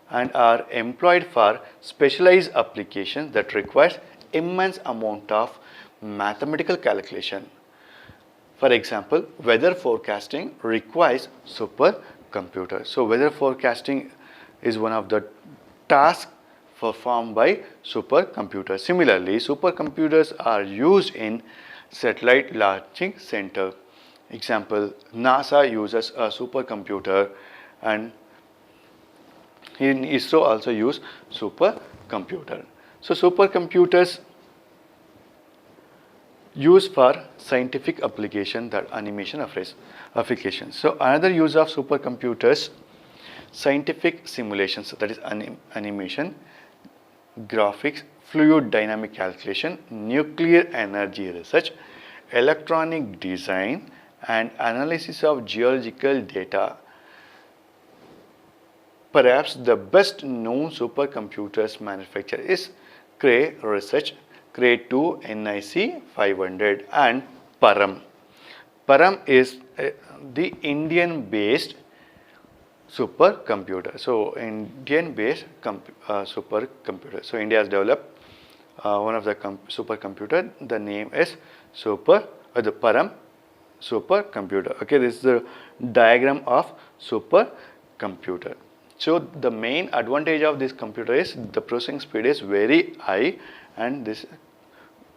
Speaker 1: and are employed for specialized applications that requires immense amount of mathematical calculation. For example, weather forecasting requires supercomputer. So weather forecasting is one of the tasks performed by supercomputers. Similarly, supercomputers are used in satellite launching center. Example, NASA uses a supercomputer, and in ISRO also use supercomputer. So supercomputers used for scientific application, that animation applications. So another use of supercomputers, scientific simulations, that is animation, graphics, fluid dynamic calculation, nuclear energy research, electronic design, and analysis of geological data. Perhaps the best known supercomputers manufacturer is Cray Research, Cray 2 NIC 500, and Param. Param is the Indian based supercomputer. So Indian based supercomputer. So India has developed one of the supercomputer. The name is the Param supercomputer. Okay, this is the diagram of supercomputer. So the main advantage of this computer is the processing speed is very high, and this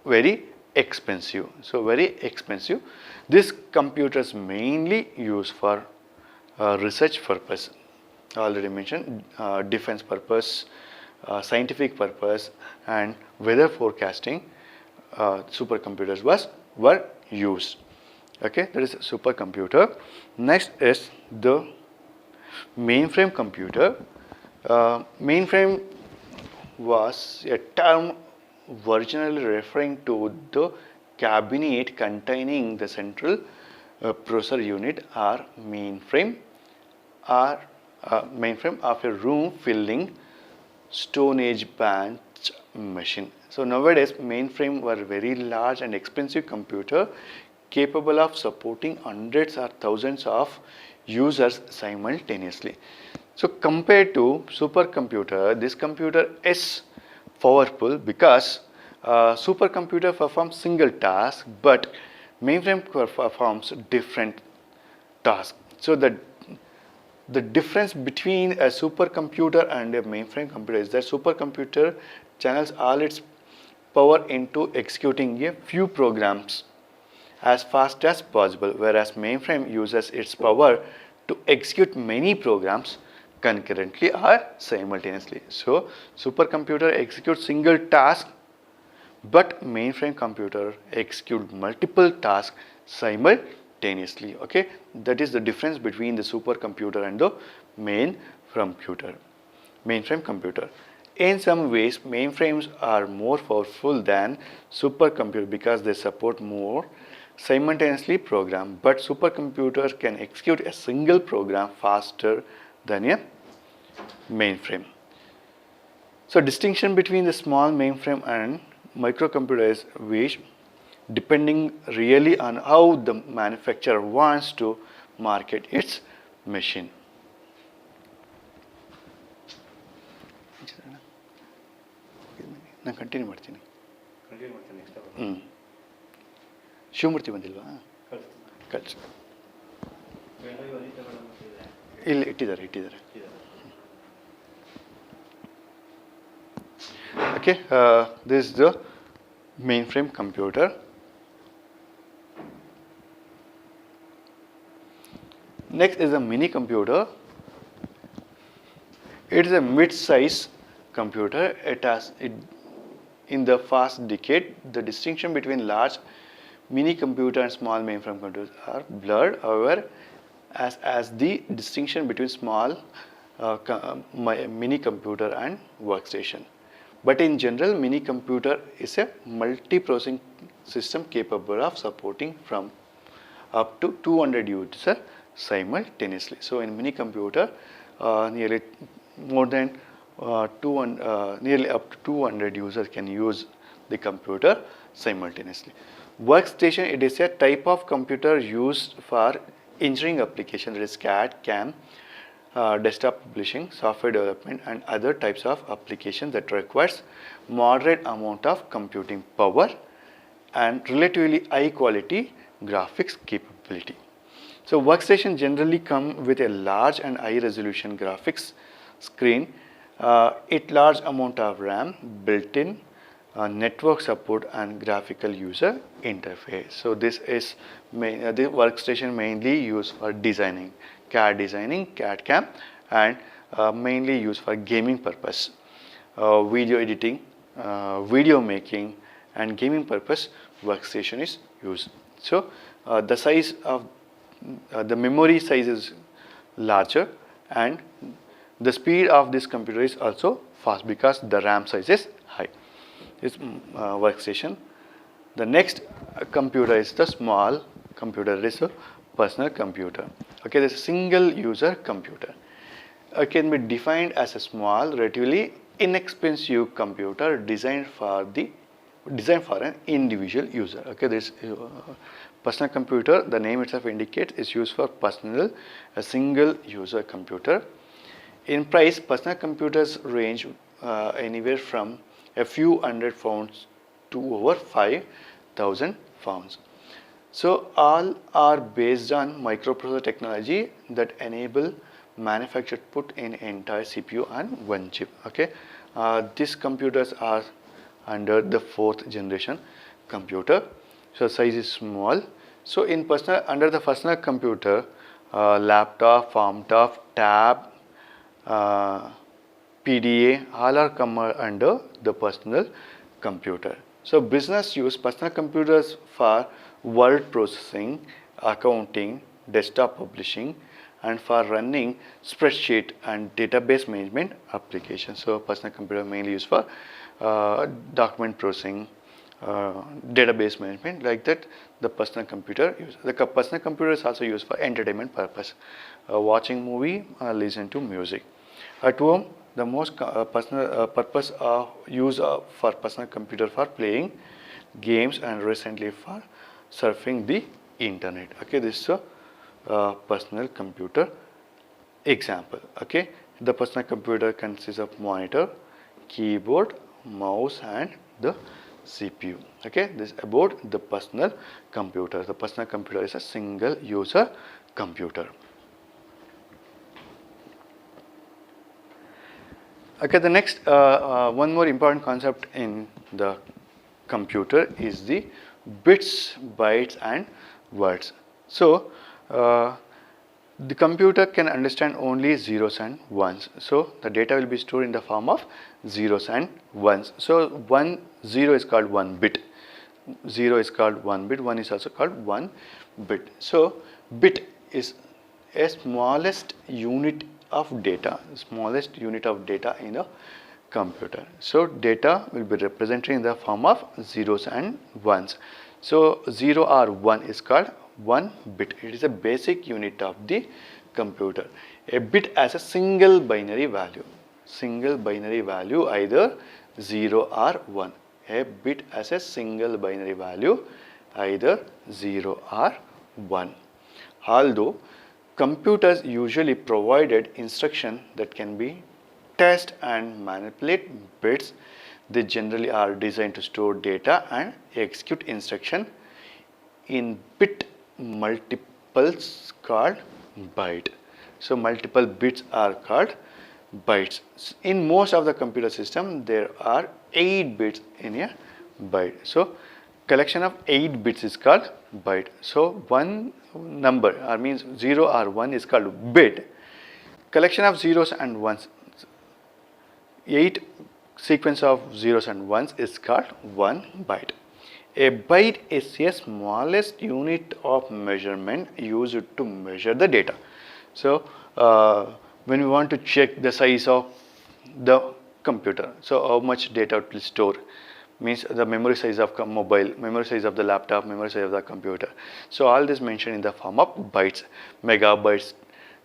Speaker 1: very expensive. So very expensive. This computer is mainly used for research purpose. Already mentioned defense purpose, scientific purpose, and weather forecasting. Supercomputers were used. Okay, that is supercomputer. Next is the mainframe computer. Mainframe was a term originally referring to the cabinet containing the central processor unit, or mainframe of a room filling Stone Age branch machine. So nowadays mainframe were very large and expensive computer capable of supporting hundreds or thousands of users simultaneously. So compared to supercomputer, this computer is powerful because supercomputer performs single task, but mainframe performs different tasks. So the difference between a supercomputer and a mainframe computer is that supercomputer channels all its power into executing a few programs as fast as possible, whereas mainframe uses its power to execute many programs concurrently or simultaneously. So supercomputer executes single task, but mainframe computer execute multiple tasks simultaneously. Okay, that is the difference between the supercomputer and the mainframe computer. In some ways, mainframes are more powerful than supercomputer because they support more simultaneously program, but supercomputer can execute a single program faster than a mainframe. So distinction between the small mainframe and microcomputer is which depending really on how the manufacturer wants to market its machine. ನಾನು continue ಮಾಡ್ತೀನಿ. ಶಿವಮೂರ್ತಿ ಬಂದಿಲ್ವಾ? ಕಳಿಸಿ. ಇಲ್ಲಿ ಇಟ್ಟಿದ್ದಾರೆ. Okay, this is the mainframe computer. Next is a mini computer. It is a mid-size computer. In the past decade, the distinction between large mini computer and small mainframe computers are blurred. However, as the distinction between small mini computer and workstation. But in general, mini computer is a multi-processing system capable of supporting from up to 200 users simultaneously. So in mini computer, nearly up to 200 users can use the computer simultaneously. Workstation, it is a type of computer used for engineering application, that is CAD, CAM, desktop publishing, software development, and other types of applications that requires moderate amount of computing power and relatively high quality graphics capability. So workstation generally come with a large and high resolution graphics screen, it large amount of RAM built in, network support and graphical user interface. So this is the workstation mainly used for designing, CAD designing, CAD CAM, and mainly used for gaming purpose, video editing, video making, and gaming purpose workstation is used. So the size of the memory size is larger, and the speed of this computer is also fast because the RAM size is high. This workstation. The next computer is the small computer. It is a personal computer. Okay, this is a single user computer. It can be defined as a small, relatively inexpensive computer designed for an individual user. Okay, this personal computer, the name itself indicates, is used for personal, a single user computer. In price, personal computers range anywhere from a few hundred pounds to over 5,000 pounds. So all are based on microprocessor technology that enable manufactured put in entire CPU on one chip. Okay, these computers are under the 4th generation computer. So size is small. So in under the personal computer, laptop, farm top, tab, PDA, all are come under the personal computer. So business use personal computers for word processing, accounting, desktop publishing, and for running spreadsheet and database management applications. So personal computer mainly used for document processing, database management, like that the personal computer use. The personal computer is also used for entertainment purpose, watching movie, listen to music. At home, the most personal purpose of use for personal computer for playing games and recently for surfing the internet. Okay, this is a personal computer example. Okay, the personal computer consists of monitor, keyboard, mouse, and the CPU. Okay, this is about the personal computer. The personal computer is a single user computer. Okay, the next one more important concept in the computer is the bits, bytes, and words. So the computer can understand only zeros and ones. So the data will be stored in the form of zeros and ones. So 0 is called 1 bit, 0 is called 1 bit, 1 is also called 1 bit. So bit is a smallest unit of data, in a computer. So data will be represented in the form of zeros and ones. So 0 or 1 is called 1 bit. It is a basic unit of the computer. A bit as a single binary value, either 0 or 1. A bit as a single binary value, either 0 or 1. Although computers usually provided instruction that can be test and manipulate bits, they generally are designed to store data and execute instruction in bit multiples called byte. So multiple bits are called bytes. In most of the computer system, there are 8 bits in a byte. So collection of 8 bits is called byte. So one number, or means 0 or 1, is called bit. Collection of zeros and ones, 8 sequence of zeros and ones is called 1 byte. A byte is the smallest unit of measurement used to measure the data. So when we want to check the size of the computer, so how much data it will store, means the memory size of mobile, memory size of the laptop, memory size of the computer. So all this mentioned in the form of bytes, megabytes,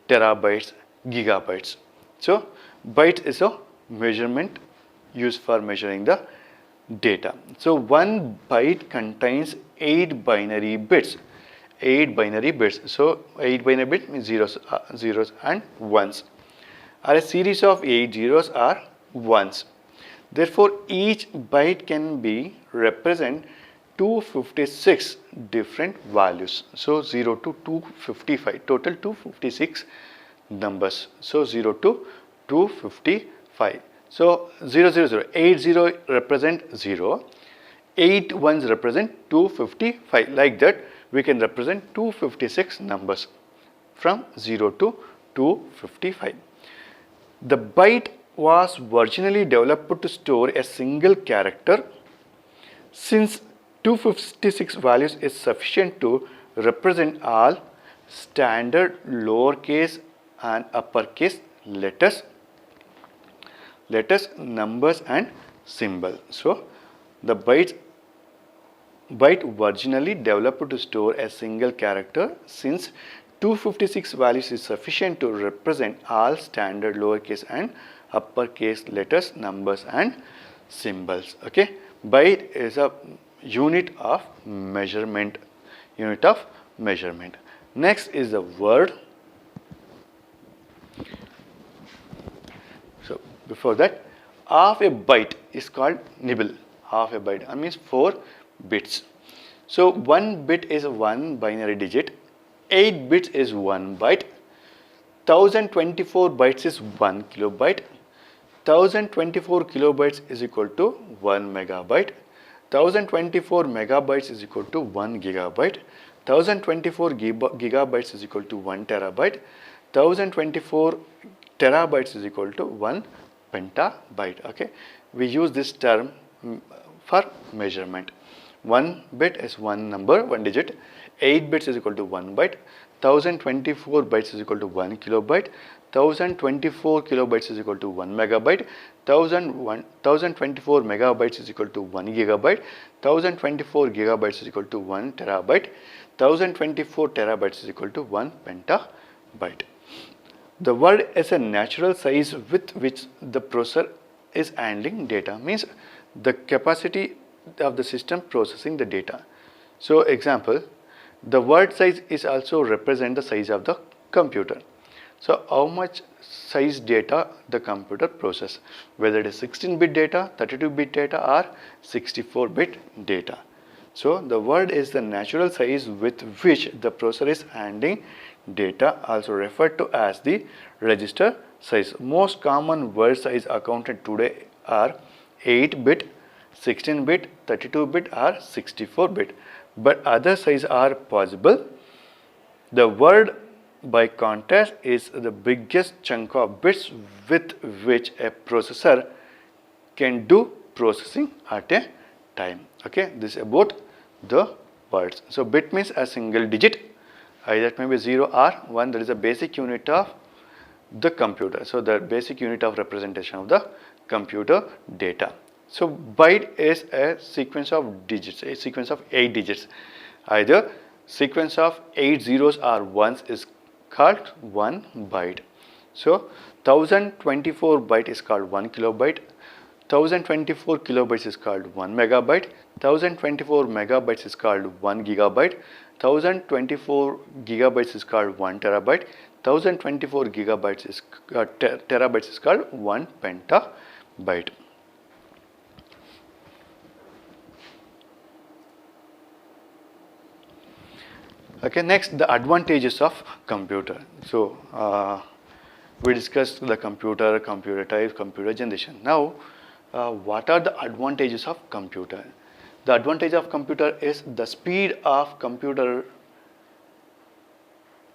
Speaker 1: terabytes, gigabytes. So byte is a measurement used for measuring the data. So 1 byte contains 8 binary bits. 8 binary bits. So 8 binary bits means zeros and ones, or a series of 8 zeros or ones. Therefore, each byte can be represent 256 different values. So 0 to 255, total 256 numbers. So 0 to 255. So 0, 0, 0, 8 0 represent 0, 8 ones represent 255. Like that, we can represent 256 numbers from 0 to 255. The byte was originally developed to store a single character. Since 256 values is sufficient to represent all standard lowercase and uppercase letters, numbers and symbols. So the byte originally developed to store a single character. Since 256 values is sufficient to represent all standard lowercase and uppercase letters, numbers and symbols. Okay, byte is a unit of measurement. Next is the word. So before that, half a byte is called nibble. Half a byte means 4 bits. So 1 bit is 1 binary digit, 8 bits is 1 byte, 1024 bytes is 1 kilobyte, 1024 kilobytes is equal to 1 megabyte, 1024 megabytes is equal to 1 gigabyte, 1024 gigabytes is equal to 1 terabyte, 1024 terabytes is equal to 1 petabyte. Okay, we use this term for measurement. 1 bit is 1 number, 1 digit, 8 bits is equal to 1 byte, 1024 bytes is equal to 1 kilobyte, 1024 kilobytes is equal to 1 megabyte, 1024 megabytes is equal to 1 gigabyte, 1024 gigabytes is equal to 1 terabyte, 1024 terabytes is equal to 1 petabyte. The word is a natural size with which the processor is handling data, means the capacity of the system processing the data. So example, the word size is also represent the size of the computer. So how much size data the computer process, whether it is 16-bit data, 32-bit data or 64-bit data. So the word is the natural size with which the processor is handling data, also referred to as the register size. Most common word size accounted today are 8-bit, 16-bit, 32-bit or 64-bit, but other sizes are possible. The word, by contrast, is the biggest chunk of bits with which a processor can do processing at a time. Okay, this is about the words. So bit means a single digit, either it may be 0 or 1. That is a basic unit of the computer. So the basic unit of representation of the computer data. So byte is a sequence of digits, a sequence of 8 digits. Either sequence of 8 zeros or ones is called 1 byte. So 1024 byte is called 1 kilobyte, 1024 kilobytes is called 1 megabyte, 1024 megabytes is called 1 gigabyte, 1024 gigabytes is called 1 terabyte, 1024 gigabytes is terabytes is called 1 petabyte. Okay, next, the advantages of computer. So we discussed the computer type, computer generation. Now what are the advantages of computer? The advantage of computer is the speed of computer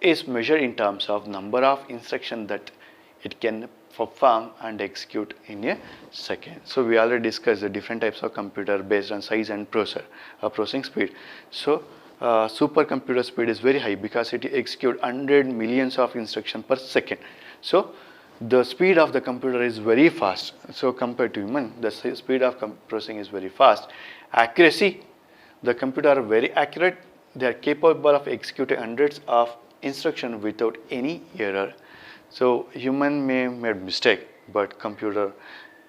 Speaker 1: is measured in terms of number of instructions that it can perform and execute in a second. So we already discussed the different types of computer based on size and processing speed. So supercomputer speed is very high because it executes 100 millions of instructions per second. So the speed of the computer is very fast. So compared to human, the speed of processing is very fast. Accuracy, the computer are very accurate. They are capable of executing hundreds of instructions without any error. So human may make mistake, but computer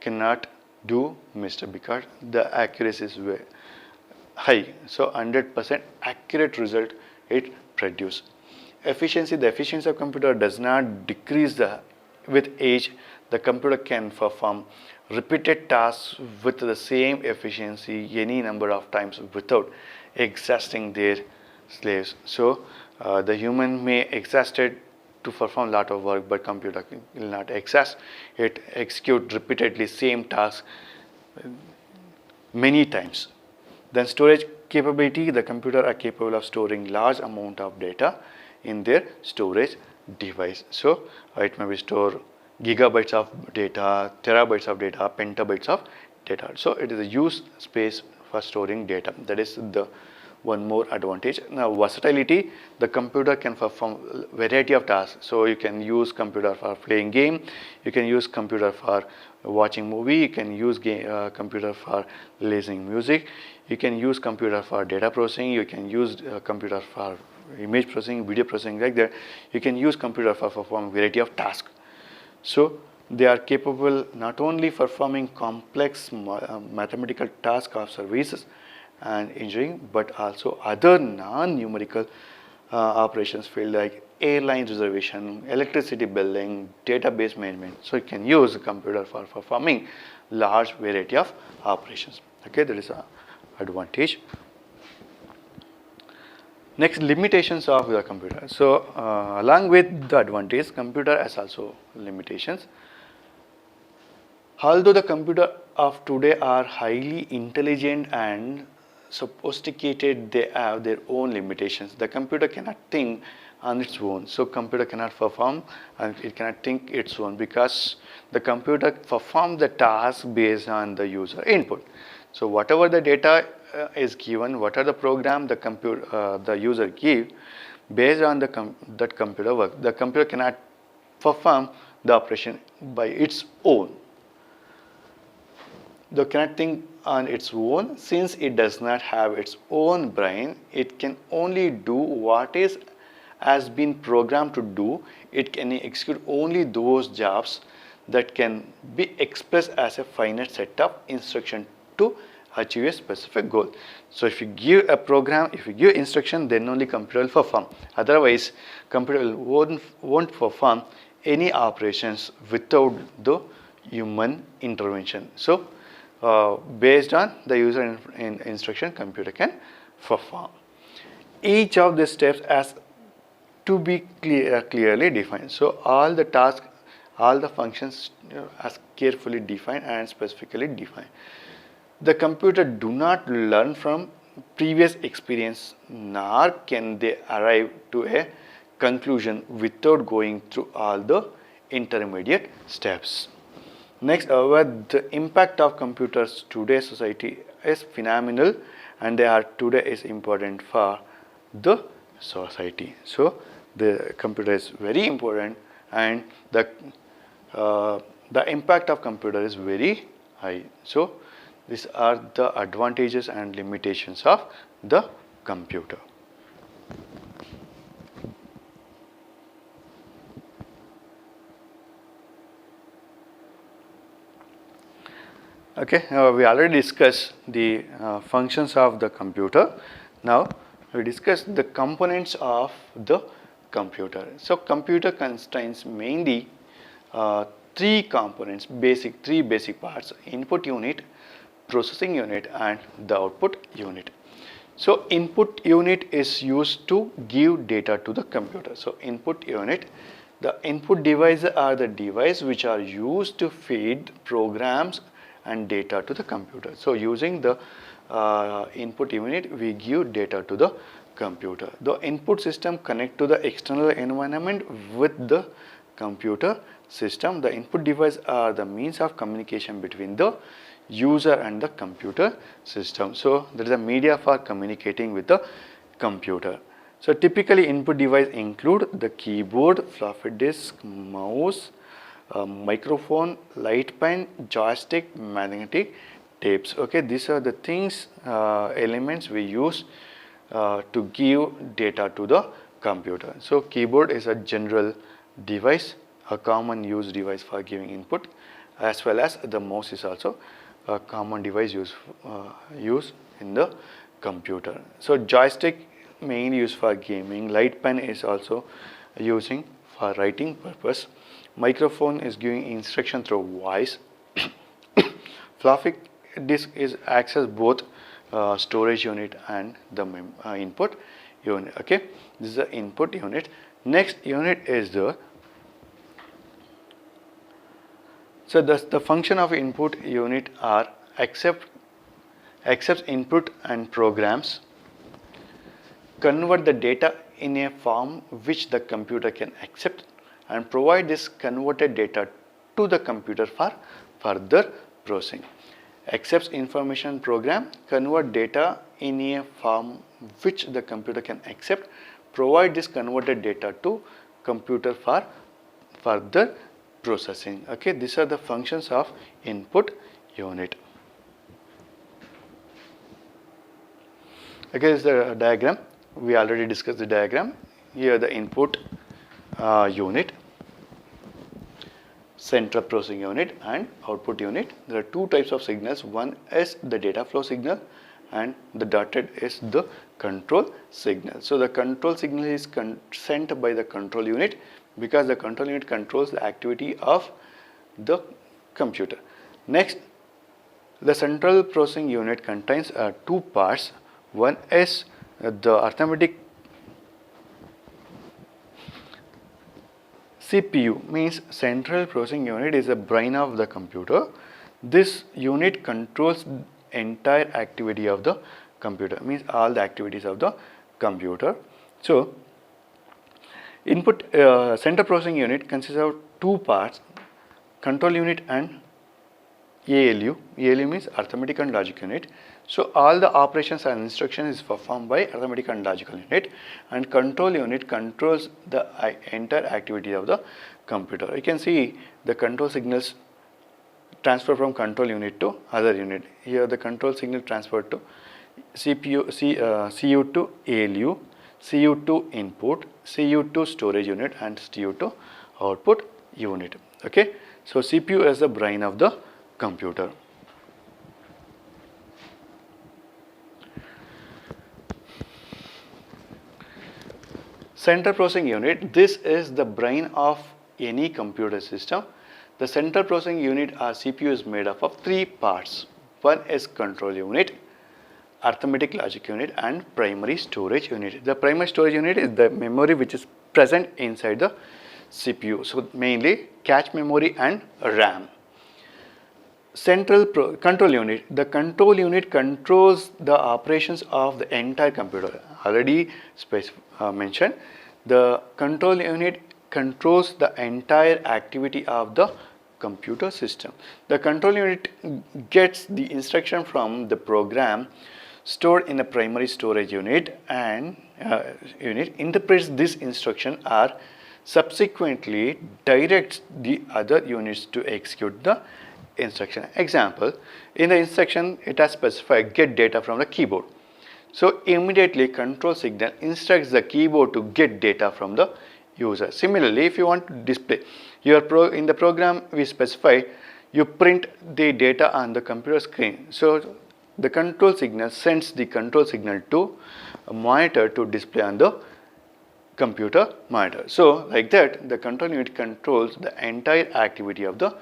Speaker 1: cannot do mistake because the accuracy is very high. So 100% accurate result it produces. Efficiency, the efficiency of computer does not decrease with age. The computer can perform repeated tasks with the same efficiency any number of times without exhausting their slaves. So the human may exhaust it to perform a lot of work, but computer will not exhaust. It execute repeatedly same task many times. Then storage capability, the computer are capable of storing large amount of data in their storage device. So it may be store gigabytes of data, terabytes of data, petabytes of data. So it is a use space for storing data. That is the one more advantage. Now versatility, the computer can perform variety of tasks. So you can use computer for playing game, you can use computer for watching movie, you can use computer for listening music, you can use computer for data processing, you can use computer for image processing, video processing, like that. You can use computer for performing variety of tasks. So they are capable not only performing complex mathematical tasks or services and engineering, but also other non-numerical operations field like airline reservation, electricity billing, database management. So you can use a computer for performing large variety of operations. Okay, that is an advantage. Next, limitations of the computer. So along with the advantage, computer has also limitations. Although the computer of today are highly intelligent and sophisticated, they have their own limitations. The computer cannot think on its own. So computer cannot perform and it cannot think its own, because the computer performs the task based on the user input. So whatever the data is given, what are the program the user give, based on that computer work, the computer cannot perform the operation by its own. They cannot think on its own. Since it does not have its own brain, it can only do what has been programmed to do. It can execute only those jobs that can be expressed as a finite set of instructions to achieve a specific goal. So if you give a program, if you give instruction, then only computer will perform. Otherwise, computer won't perform any operations without the human intervention. So based on the user instruction, computer can perform. Each of the steps has to be clearly defined. So all the tasks, all the functions are carefully defined and specifically defined. The computer do not learn from previous experience, nor can they arrive to a conclusion without going through all the intermediate steps. Next, however, the impact of computers today's society is phenomenal, and they are today is important for the society. So the computer is very important, and the impact of computer is very high. So these are the advantages and limitations of the computer. Okay, we already discussed the functions of the computer. Now we discuss the components of the computer. So computer contains mainly three components, three basic parts: input unit, processing unit, and the output unit. So input unit is used to give data to the computer. So input unit, the input devices are the devices which are used to feed programs and data to the computer. So using the input unit, we give data to the computer. The input system connect to the external environment with the computer system. The input device are the means of communication between the user and the computer system. So there is a media for communicating with the computer. So typically input device include the keyboard, floppy disk, mouse, microphone, light pen, joystick, magnetic tapes. Okay, these are the things, elements we use to give data to the computer. So keyboard is a general device, a common use device for giving input, as well as the mouse is also a common device used in the computer. So joystick mainly used for gaming. Light pen is also using for writing purpose. Microphone is giving instruction through voice. floppy disk is access both storage unit and the input unit. Okay, this is the input unit. Next unit is the the function of input unit are accepts input and programs, convert the data in a form which the computer can accept, and provide this converted data to the computer for further processing. Accepts information program, convert data in a form which the computer can accept, provide this converted data to computer for further processing. Okay, these are the functions of input unit. Okay, this is the diagram. We already discussed the diagram. Here the input unit, central processing unit and output unit. There are two types of signals. One is the data flow signal and the dotted is the control signal. So the control signal is sent by the control unit because the control unit controls the activity of the computer. Next, the central processing unit contains two parts. One is the arithmetic CPU, means central processing unit is the brain of the computer. This unit controls entire activity of the computer, means all the activities of the computer. So input central processing unit consists of two parts, control unit and ALU. ALU means arithmetic and logic unit. So all the operations and instructions is performed by arithmetic and logical unit, and control unit controls the entire activity of the computer. You can see the control signals transfer from control unit to other unit. Here the control signal transferred to CU to ALU, CU to input, CU to storage unit and CU to output unit. Okay, so CPU is the brain of the computer. Central processing unit, this is the brain of any computer system. The central processing unit or CPU is made up of three parts. One is control unit, arithmetic logic unit and primary storage unit. The primary storage unit is the memory which is present inside the CPU. So mainly cache memory and RAM. Central control unit, the control unit controls the operations of the entire computer. Already mentioned, the control unit controls the entire activity of the computer system. The control unit gets the instruction from the program stored in the primary storage unit and interprets this instruction or subsequently directs the other units to execute the instruction. Example, in the instruction it has specified get data from the keyboard. So immediately control signal instructs the keyboard to get data from the user. Similarly, if you want to display in the program, we specify you print the data on the computer screen. So the control signal sends the control signal to a monitor to display on the computer monitor. So like that, the control unit controls the entire activity of the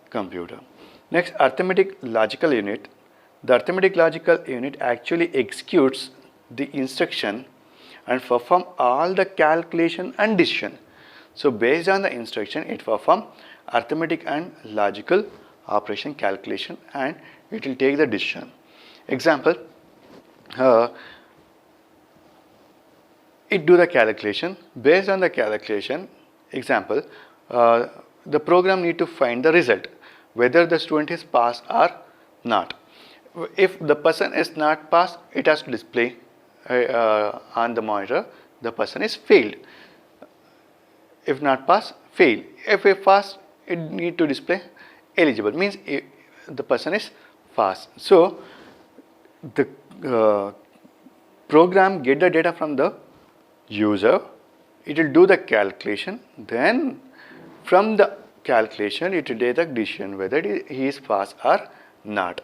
Speaker 1: computer. Next, arithmetic logical unit. The arithmetic logical unit actually executes the instruction and perform all the calculation and decision. So based on the instruction, it perform arithmetic and logical operation calculation and it will take the decision. Example, it do the calculation. Based on the calculation, example, the program need to find the result, whether the student is passed or not. If the person is not passed, it has to display on the monitor, the person is failed. If not passed, fail. If a passed, it need to display eligible, means the person is passed. So the program get the data from the user, it will do the calculation, then from the calculation it will take the decision whether he is passed or not.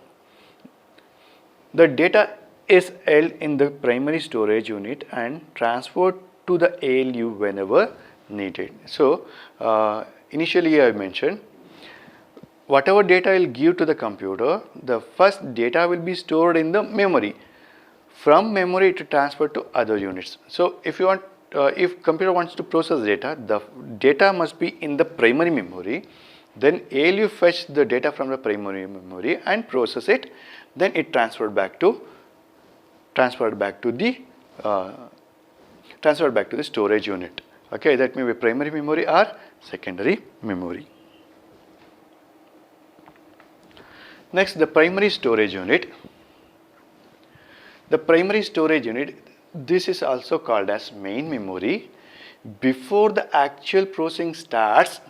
Speaker 1: The data is held in the primary storage unit and transferred to the ALU whenever needed. So initially I mentioned whatever data will give to the computer, the first data will be stored in the memory. From memory it transferred to other units. So if you want, if computer wants to process data, the data must be in the primary memory. Then ALU fetch the data from the primary memory and process it. Then it transferred back to the storage unit. Okay, that may be primary memory or secondary memory. Next, the primary storage unit. The primary storage unit, this is also called as main memory. Before the actual processing starts,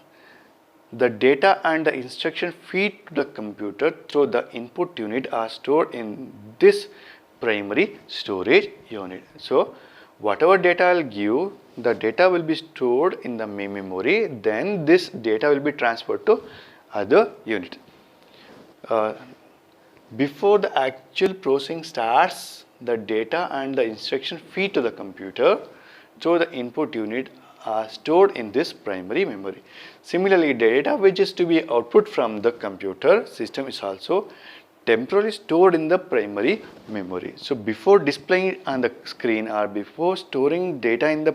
Speaker 1: the data and the instruction feed to the computer through the input unit are stored in this primary storage unit. So, whatever data I will give, the data will be stored in the main memory, then this data will be transferred to other unit. Before the actual processing starts, the data and the instruction feed to the computer through the input unit are stored in this primary memory. Similarly, data which is to be output from the computer system is also temporarily stored in the primary memory. So, before displaying it on the screen or before storing data in the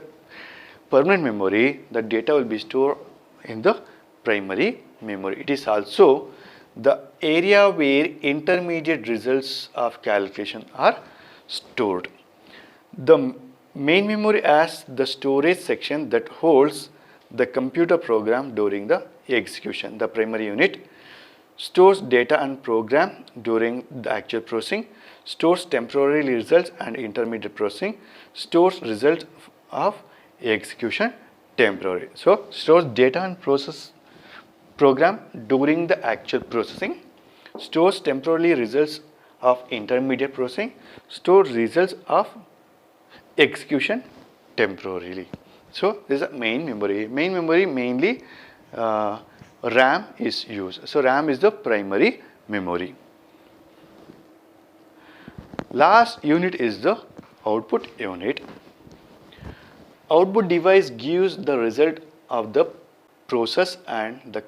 Speaker 1: permanent memory, the data will be stored in the primary memory. It is also the area where intermediate results of calculation are stored. The main memory as the storage section that holds the computer program during the execution. The primary unit stores data and program during the actual processing, stores temporary results and intermediate processing, stores results of execution temporary. So, stores data and process program during the actual processing, stores temporary results of intermediate processing, stores results of execution temporarily. So, this is a main memory. Main memory mainly RAM is used. So, RAM is the primary memory. Last unit is the output unit. Output device gives the result of the process and the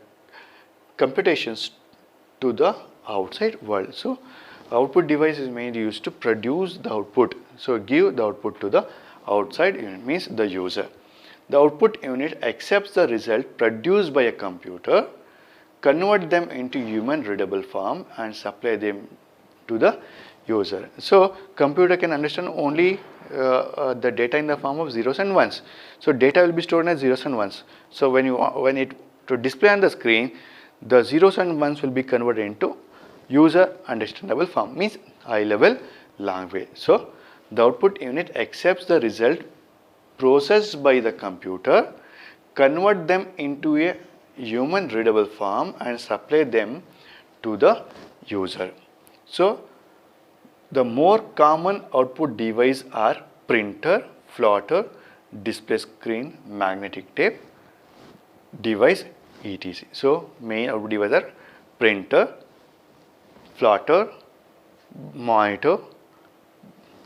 Speaker 1: computations to the outside world. So, output device is mainly used to produce the output. So, give the output to the outside unit, means the user. The output unit accepts the result produced by a computer, convert them into human readable form and supply them to the user. So, computer can understand only the data in the form of zeros and ones. So, data will be stored as zeros and ones. So, when it to display on the screen, the zeros and ones will be converted into user understandable form, means high level language. So, the output unit accepts the result processed by the computer, convert them into a human readable form and supply them to the user. So, the more common output device are printer, plotter, display screen, magnetic tape device, etc. So, main output device are printer, plotter, monitor,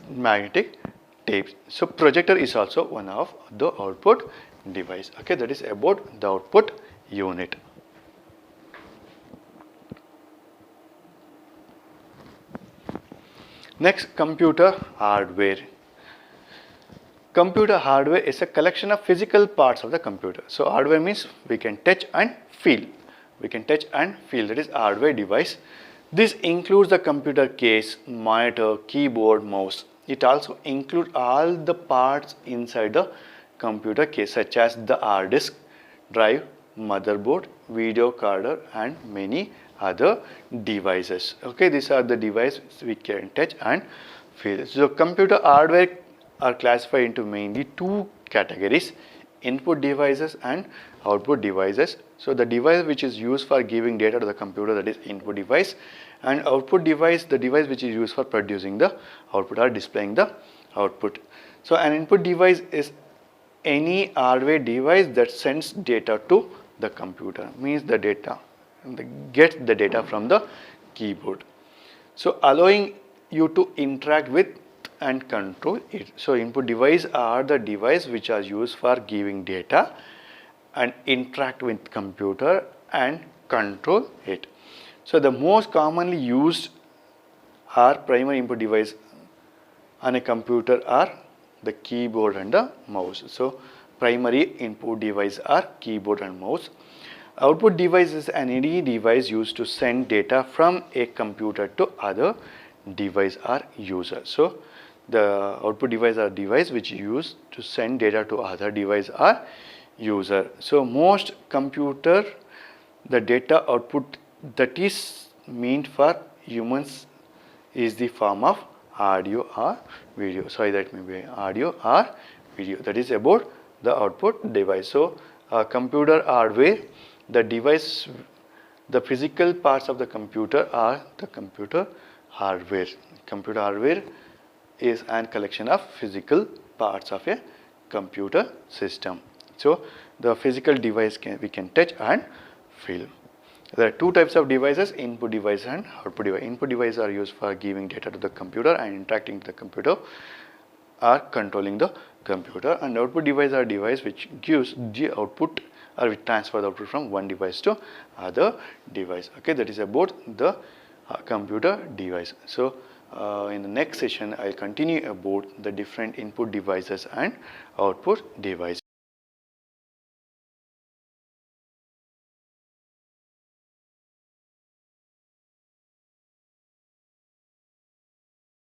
Speaker 1: magnetic tapes. So, projector is also one of the output device. Okay, that is about the output unit. Next, computer hardware. Computer hardware is a collection of physical parts of the computer. So, hardware means we can touch and feel. We can touch and feel, that is hardware device. This includes the computer case, monitor, keyboard, mouse. It also includes all the parts inside the computer case such as the hard disk, drive, motherboard, video card and many other devices. Okay, these are the devices we can touch and feel. So, computer hardware are classified into mainly two categories: input devices and output devices. So, the device which is used for giving data to the computer, that is input device, and output device, the device which is used for producing the output or displaying the output. So, an input device is any hardware device that sends data to the computer, means the data, gets the data from the keyboard. So, allowing you to interact with and control it. So, input device are the device which are used for giving data and interact with computer and control it. So the most commonly used are primary input device on a computer are the keyboard and the mouse. So primary input device are keyboard and mouse. Output device is any device used to send data from a computer to other device or user. So the output device are device which used to send data to other device or user. So most computer, the data output that is meant for humans is the form of audio or video. So that may be audio or video. That is about the output device. So computer hardware, the device, the physical parts of the computer are the computer hardware. Computer hardware is an collection of physical parts of a computer system. So the physical device we can touch and feel. There are two types of devices, input device and output device. Input devices are used for giving data to the computer and interacting with the computer or controlling the computer, and output device are device which gives the output or which transfer the output from one device to other device. Okay, that is about the computer device. So in the next session I will continue about the different input devices and output device.